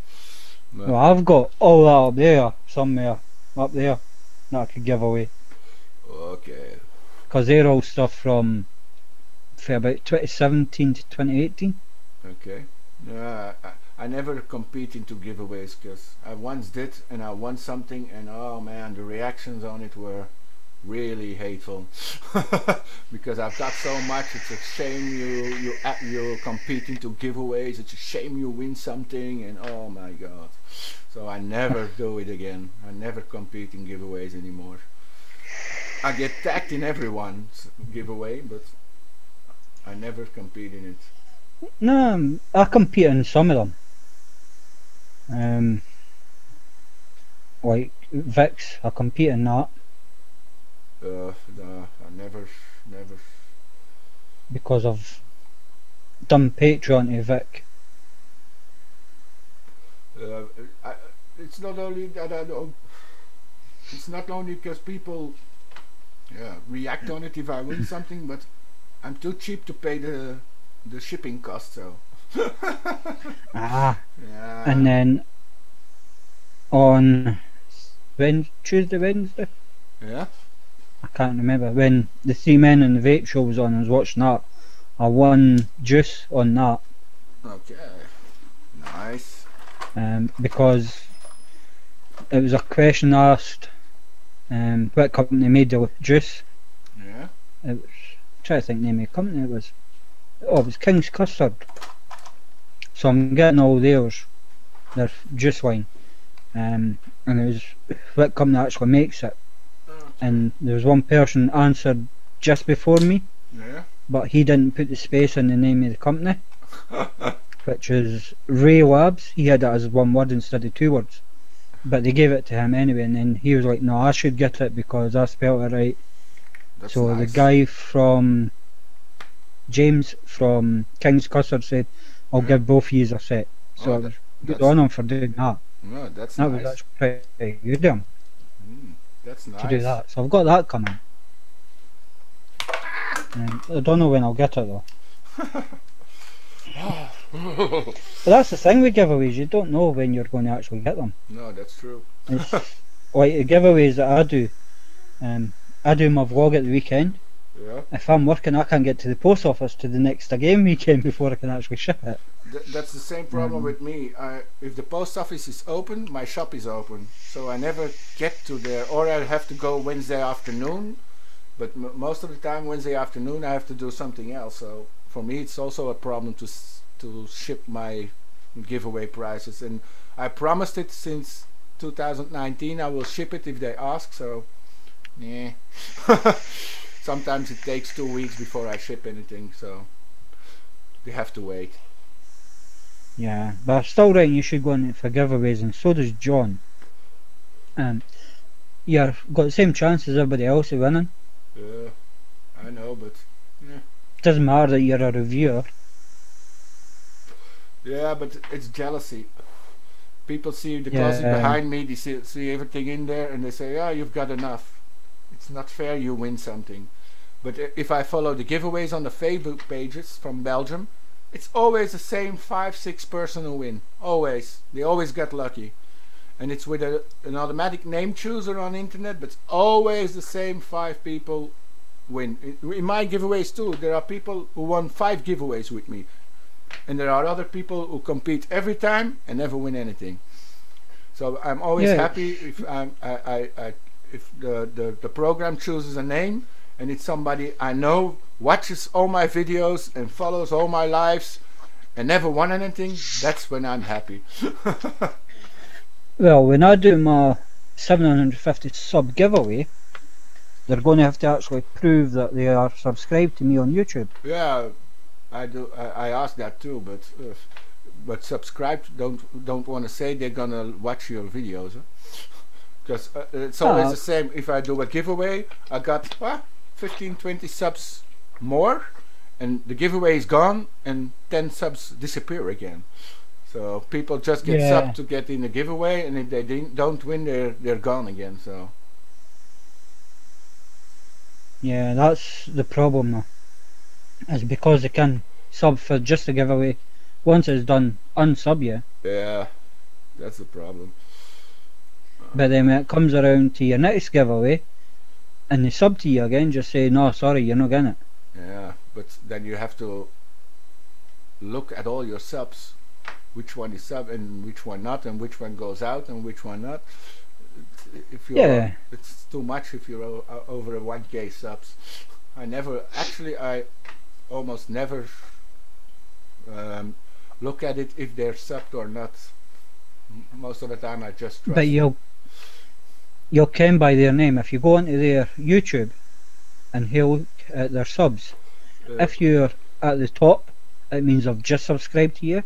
Well, I've got all that up there, somewhere up there, that I could give away. Okay. Because they're all stuff from about 2017 to 2018. Okay. I never compete into giveaways because I once did and I won something and oh man, the reactions on it were really hateful because I've got so much. It's a shame you compete into giveaways. It's a shame you win something and oh my god. So I never do it again. I never compete in giveaways anymore. I get tagged in everyone's giveaway, but I never compete in it. No, I compete in some of them. Like Vicks, I compete in that. No, I never. Because I've done Patreon to Vic. It's not only that I don't. It's not only because people react on it if I win something, but I'm too cheap to pay the shipping cost, so. Yeah. And then on Tuesday, Wednesday, yeah, can't remember. When the Three Men in the Vape Show was on, I was watching that. I won juice on that. Okay. Nice. Because it was a question asked, what company made the juice. Yeah. It was, I'm trying to think the name of the company it was. Oh, it was King's Custard. So I'm getting all theirs, their juice wine. And it was what company actually makes it. Okay. And there was one person answered just before me, Yeah. but he didn't put the space in the name of the company, which is Ray Labs. He had it as one word instead of two words, but they gave it to him anyway, and then he was like, no, I should get it because I spelled it right. That's So nice. the guy from James from King's Custard said, I'll give both of yous a set. So it was good on him for doing that. No, that's That nice. was actually pretty good of him That's nice. to do that. So I've got that coming. I don't know when I'll get it though. But that's the thing with giveaways, you don't know when you're going to actually get them. No, that's true. It's like the giveaways that I do. I do my vlog at the weekend. Yeah. If I'm working, I can't get to the post office to the next game weekend before I can actually ship it. That's the same problem with me. If the post office is open, my shop is open, so I never get to there, or I have to go Wednesday afternoon. But most of the time, Wednesday afternoon, I have to do something else. So for me, it's also a problem to ship my giveaway prizes. And I promised it since 2019. I will ship it if they ask. So, yeah. Sometimes it takes 2 weeks before I ship anything. So they have to wait. Yeah, but I still reckon you should go in for giveaways, and so does John. You've got the same chance as everybody else of winning. Yeah, I know, but yeah. Doesn't matter that you're a reviewer. Yeah, but it's jealousy. People see the closet behind me, they see everything in there, and they say, "Yeah, you've got enough." It's not fair you win something. But if I follow the giveaways on the Facebook pages from Belgium, it's always the same 5-6 person who win. Always. They always get lucky. And it's with an automatic name chooser on the internet, but it's always the same 5 people win. In my giveaways too, there are people who won 5 giveaways with me. And there are other people who compete every time and never win anything. So I'm always happy if if the program chooses a name and it's somebody I know, watches all my videos and follows all my lives and never won anything. That's when I'm happy. Well, when I do my 750 sub giveaway, they're going to have to actually prove that they are subscribed to me on YouTube. Yeah, I do. I asked that too, but subscribed don't want to say they're gonna watch your videos. Because it's always the same. If I do a giveaway, I got 15, 20 subs more, and the giveaway is gone, and 10 subs disappear again. So people just get sub to get in the giveaway, and if they don't win, they're gone again. So yeah, that's the problem though. Is because they can sub for just a giveaway. Once it's done, unsub you. Yeah, that's the problem. But then when it comes around to your next giveaway, and they sub to you again, just say, no, sorry, you're not getting it. Yeah, but then you have to look at all your subs. Which one is sub and which one not, and which one goes out and which one not. If you're, it's too much if you're over 1K subs. I almost never look at it if they're subbed or not. Most of the time I just trust. But you'll ken by their name. If you go into their YouTube and look at their subs, if you're at the top, it means they've just subscribed to you.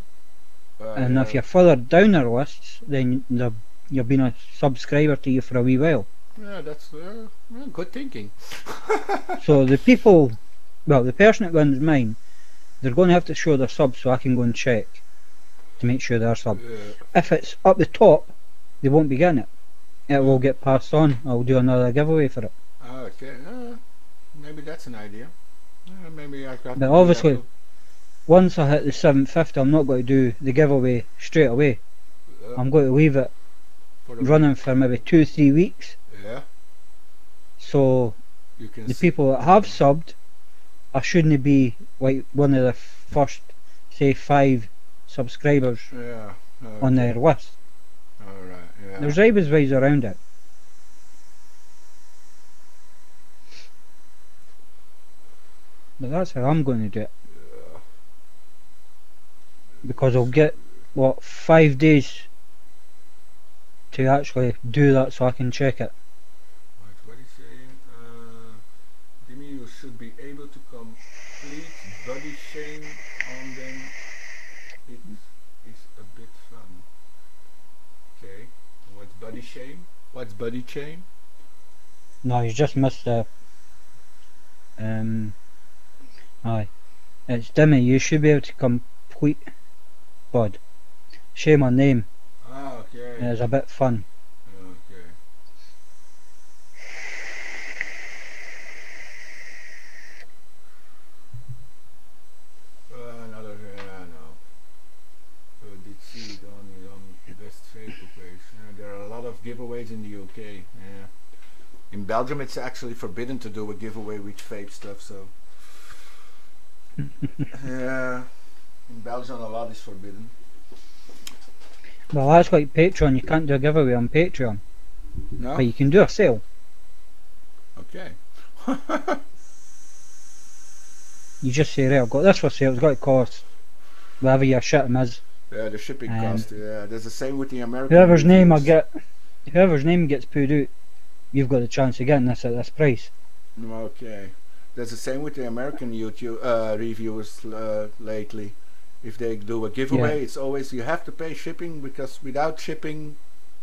And if you're further down their lists, then you've been a subscriber to you for a wee while. Yeah, that's good thinking. So the people, well, the person that wins mine, they're going to have to show their sub so I can go and check to make sure they're sub. If it's up the top, they won't be getting it. It will get passed on. I'll do another giveaway for it. Okay, maybe that's an idea. Maybe I got. But obviously, once I hit the 750, I'm not going to do the giveaway straight away. I'm going to leave it running for maybe 2-3 weeks. Yeah. So You can the see, people that have subbed, I shouldn't be like one of the first, say, 5 subscribers yeah. on Okay. their list. All right. Yeah. There's ways around it. But that's how I'm going to do it. Yeah. Because I'll get, what, 5 days to actually do that so I can check it. What is saying? Dimi, you should be able to complete body shame on them. It is a bit fun. Okay. What's body shame? What's body shame? No, you just missed the... Aye. It's Dimi, you should be able to complete bud. Shame on name. Ah, okay. It's a bit fun. Okay. Another, no. Did see it on the best Facebook page. There are a lot of giveaways in the UK. Yeah. In Belgium, it's actually forbidden to do a giveaway with vape stuff. So, yeah. In Belgium, a lot is forbidden. Well, that's like Patreon. You can't do a giveaway on Patreon. No. But you can do a sale. Okay. You just say, right, I've got this for sale. It's got to cost whatever your shit is. Yeah, the shipping cost. Yeah, there's the same with the American. Whoever's name gets put out, you've got the chance of getting this at this price. Okay. There's the same with the American YouTube reviewers lately. If they do a giveaway, it's always you have to pay shipping, because without shipping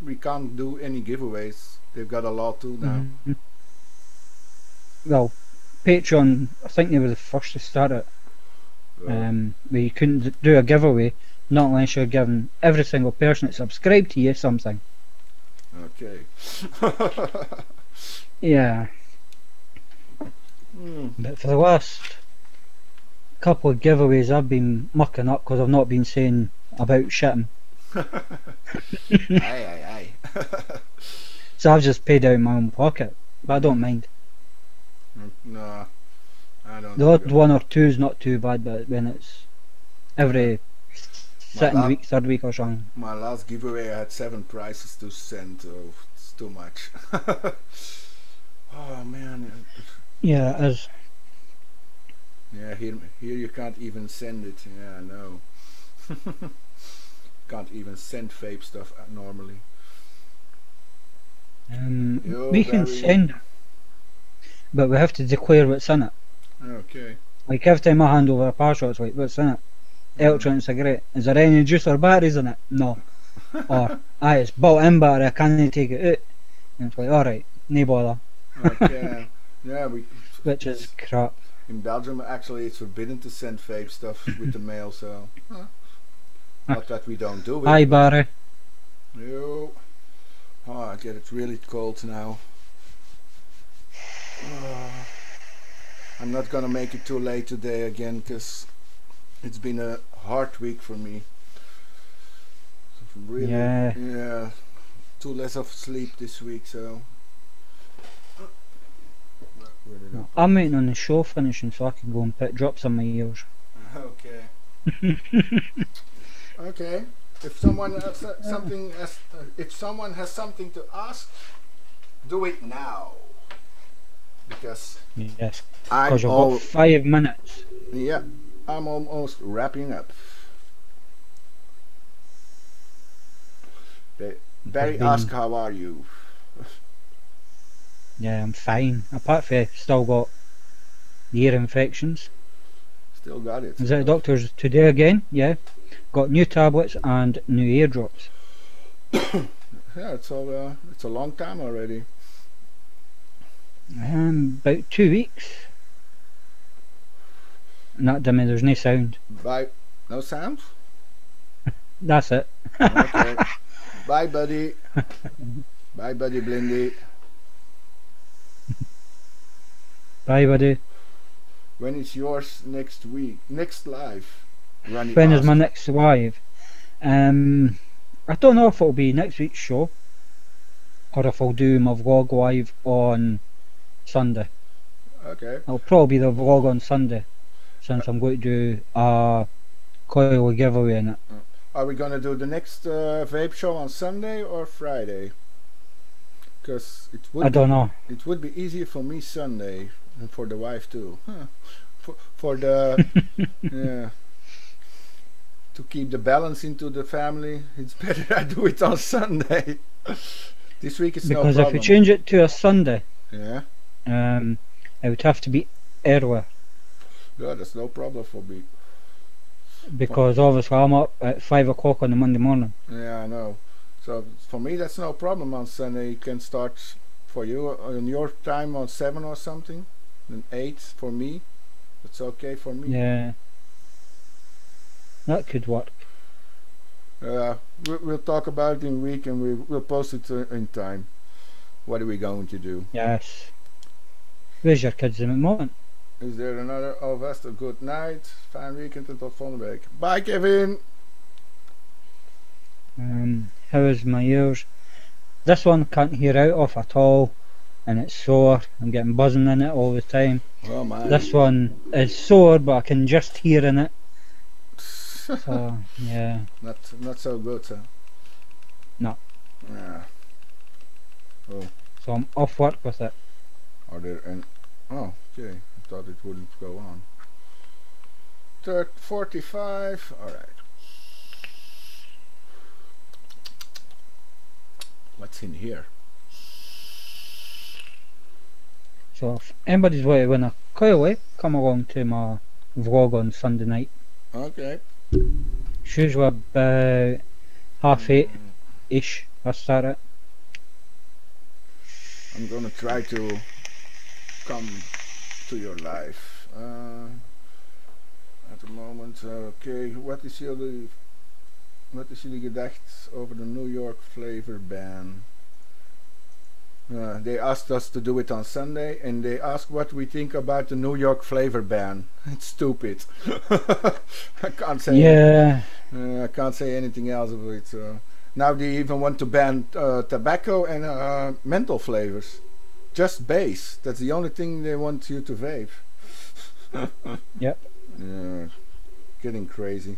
we can't do any giveaways. They've got a law too now. Mm-hmm. Well, Patreon, I think they were the first to start it. Where you couldn't do a giveaway not unless you're giving every single person that subscribed to you something. Okay. Yeah. But for the last couple of giveaways I've been mucking up because I've not been saying about shitting. Aye. So I've just paid out of my own pocket, but I don't mind. No, I don't. The odd one or two's not too bad, but when it's every second week, third week or something. My last giveaway I had 7 prizes to send, so it's too much. Oh man. Yeah, it is. Yeah, here you can't even send it. Yeah, no. Can't even send vape stuff normally. We can send it, but we have to declare what's in it. Okay. Like every time I hand over a parcel, it's like, what's in it? Electronic cigarette. Is there any juice or batteries in it? No. Or, aye, it's built-in battery, I can't take it out. And it's like, alright, no bother. Okay. Yeah, which is crap. In Belgium, actually, it's forbidden to send vape stuff with the mail, so... Not that we don't do it. Aye, Barry. No. Oh, I get it really cold now. I'm not gonna make it too late today again, because it's been a hard week for me. Really, yeah, too less of sleep this week, so... No, I'm waiting on the show finishing so I can go and put drops on my ears. Okay. Okay. If someone has someone has something to ask, do it now. Because yes, I've got 5 minutes. Yeah, I'm almost wrapping up. Barry asked, how are you? Yeah, I'm fine. Apart from still got the ear infections. Still got it. Is at the doctor's today again? Yeah. Got new tablets and new eardrops. Yeah, it's a long time already. About 2 weeks. Not Dimi, there's no sound. Bye. No sound? That's it. Okay. Bye, buddy. Bye, buddy Blindy. Bye, buddy. When is yours next week? Next live? When is my next live? I don't know if it'll be next week's show or if I'll do my vlog live on Sunday. Okay. It'll probably be the vlog on Sunday, since I'm going to do a coil giveaway in it. Are we gonna do the next vape show on Sunday or Friday? Because I don't know. it would be easier for me Sunday and for the wife too. Huh. For the yeah, to keep the balance into the family, it's better I do it on Sunday. This week is no problem. Because if you change it to a Sunday, yeah, it would have to be earlier. yeah, that's no problem for me. Because obviously I'm up at 5 o'clock on the Monday morning. Yeah, I know. So for me, that's no problem on Sunday. You can start for you on your time on 7 or something, and 8 for me. That's okay for me. Yeah, that could work. We'll talk about it in a week and we'll post it in time. What are we going to do? Yes. Where's your kids at the moment? Is there another alvast? A good night. Fijn weekend en tot volgende week. Bye, Kevin! How is my ears? This one can't hear out of at all, and it's sore. I'm getting buzzing in it all the time. Oh my. This one is sore, but I can just hear in it. So yeah. Not so good, huh? No. Yeah. Oh. So I'm off work with it. Are there any? Oh, okay. I thought it wouldn't go on. 45. All right. What's in here? So if anybody's want to win a coil, come along to my vlog on Sunday night. Okay. It's usually about 8:30-ish I start it. I'm gonna try to come to your life. At the moment, okay. Wat is jullie gedacht over the New York flavor ban? They asked us to do it on Sunday, and they asked what we think about the New York flavor ban. It's stupid. I can't say. Yeah. I can't say anything else about it. Now they even want to ban tobacco and menthol flavors. Just base. That's the only thing they want you to vape. Yep. Yeah, getting crazy.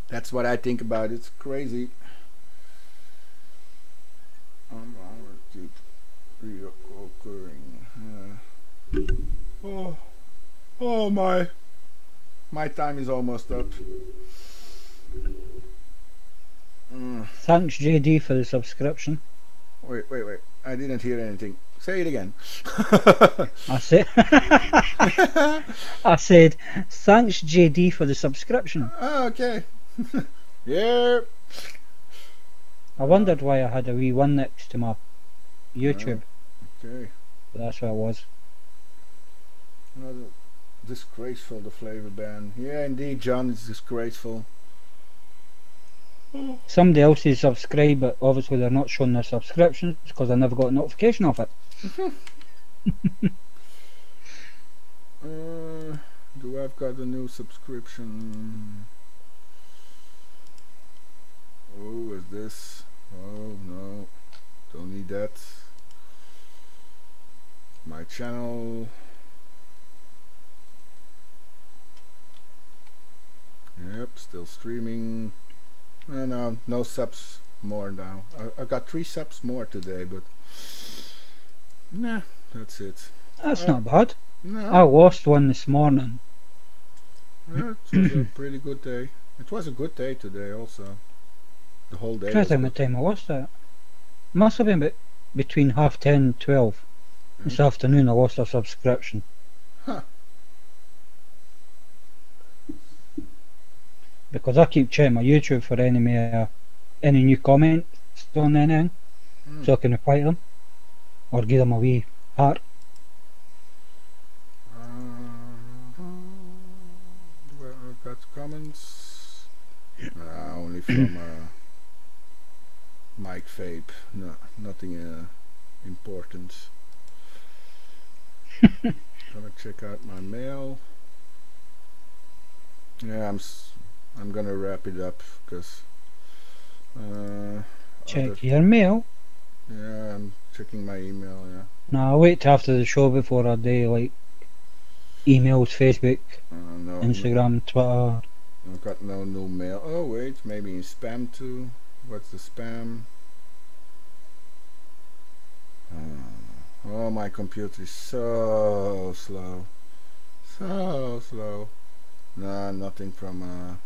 That's what I think about it. It's crazy. I'm gonna keep reoccurring. Oh my time is almost up. Thanks JD for the subscription. Wait. I didn't hear anything. Say it again. I said thanks JD for the subscription. Oh, okay. Yeah. I wondered why I had a wee one next to my YouTube. Okay. But that's what it was. Another disgraceful, the flavor ban. Yeah, indeed, John, it's disgraceful. Somebody else is subscribed, but obviously they're not showing their subscriptions because I never got a notification of it. Do I've got a new subscription? Oh, is this? Oh no, don't need that. My channel. Yep, still streaming. No subs more now. I got 3 subs more today, but nah, that's it. That's not bad. No, I lost one this morning. yeah, it was a pretty good day. It was a good day today also. The whole day. Trying to think what time I lost that. Must have been between 10:30 and 12. This afternoon I lost a subscription. Huh. Because I keep checking my YouTube for any new comments on anything, so I can reply to them or give them a wee heart. Well, I've got comments. Only from Mike Vape. No, nothing important. Gonna check out my mail. Yeah, I'm gonna wrap it up because Check your mail. yeah, I'm checking my email. Yeah. No, I'll wait till after the show before I do like emails, Facebook, No, Instagram, Twitter. I've got no new mail. Oh wait, maybe in spam too. What's the spam? Oh, my computer is so slow. So slow. Nah, nothing from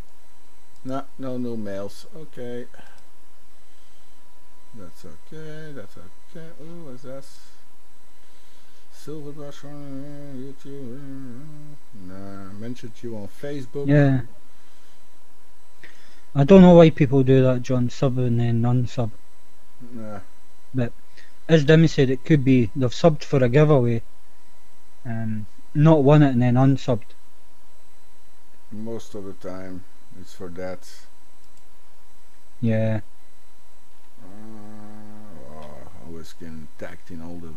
no new mails. Okay. That's okay, that's okay. Ooh, what's this? Silver brush on YouTube. Nah, mentioned you on Facebook. Yeah. I don't know why people do that, John, sub and then non-sub. Nah. But as Dimi said, it could be they've subbed for a giveaway, not won it and then unsubbed. Most of the time it's for that. Yeah. Always getting tagged in all the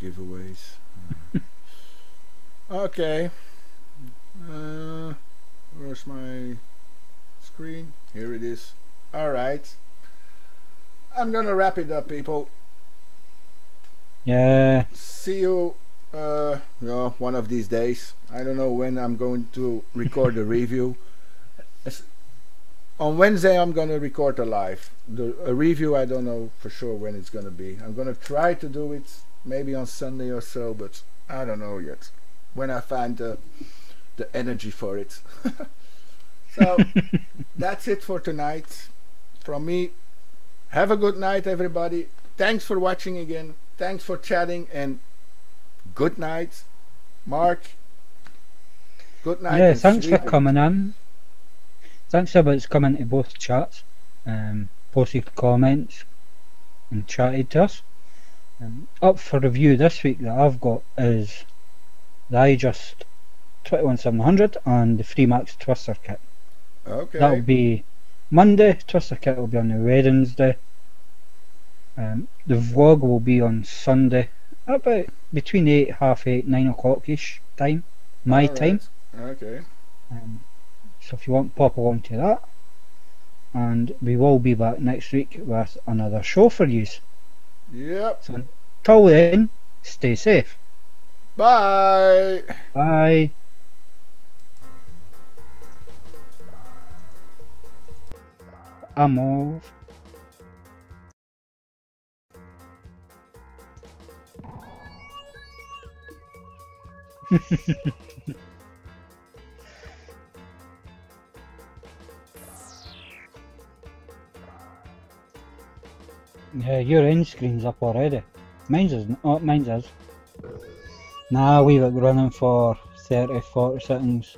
giveaways. Okay. Where's my screen? Here it is. Alright. I'm gonna wrap it up, people. Yeah. See you one of these days. I don't know when I'm going to record the review. On Wednesday I'm gonna record a live. A review, I don't know for sure when it's gonna be. I'm gonna try to do it maybe on Sunday or so, but I don't know yet. When I find the energy for it. So that's it for tonight from me. Have a good night, everybody. Thanks for watching again. Thanks for chatting, and good night, Mark. Good night. Yeah, thanks for coming in. Thanks about coming to both chats, posted comments and chatted to us. Up for review this week that I've got is the iJust 21700 and the Freemax Twister kit. Okay. That'll be Monday. Twister kit will be on the Wednesday. The vlog will be on Sunday, about between 8, half 8, 9 o'clock ish time, my time. Okay. So if you want, pop along to that. And we will be back next week with another show for you. Yep. So until then, stay safe. Bye. Bye. I'm off. Yeah, your end screen's up already. Mine's is. Oh, mine's is. Nah, leave it running for 30-40 seconds.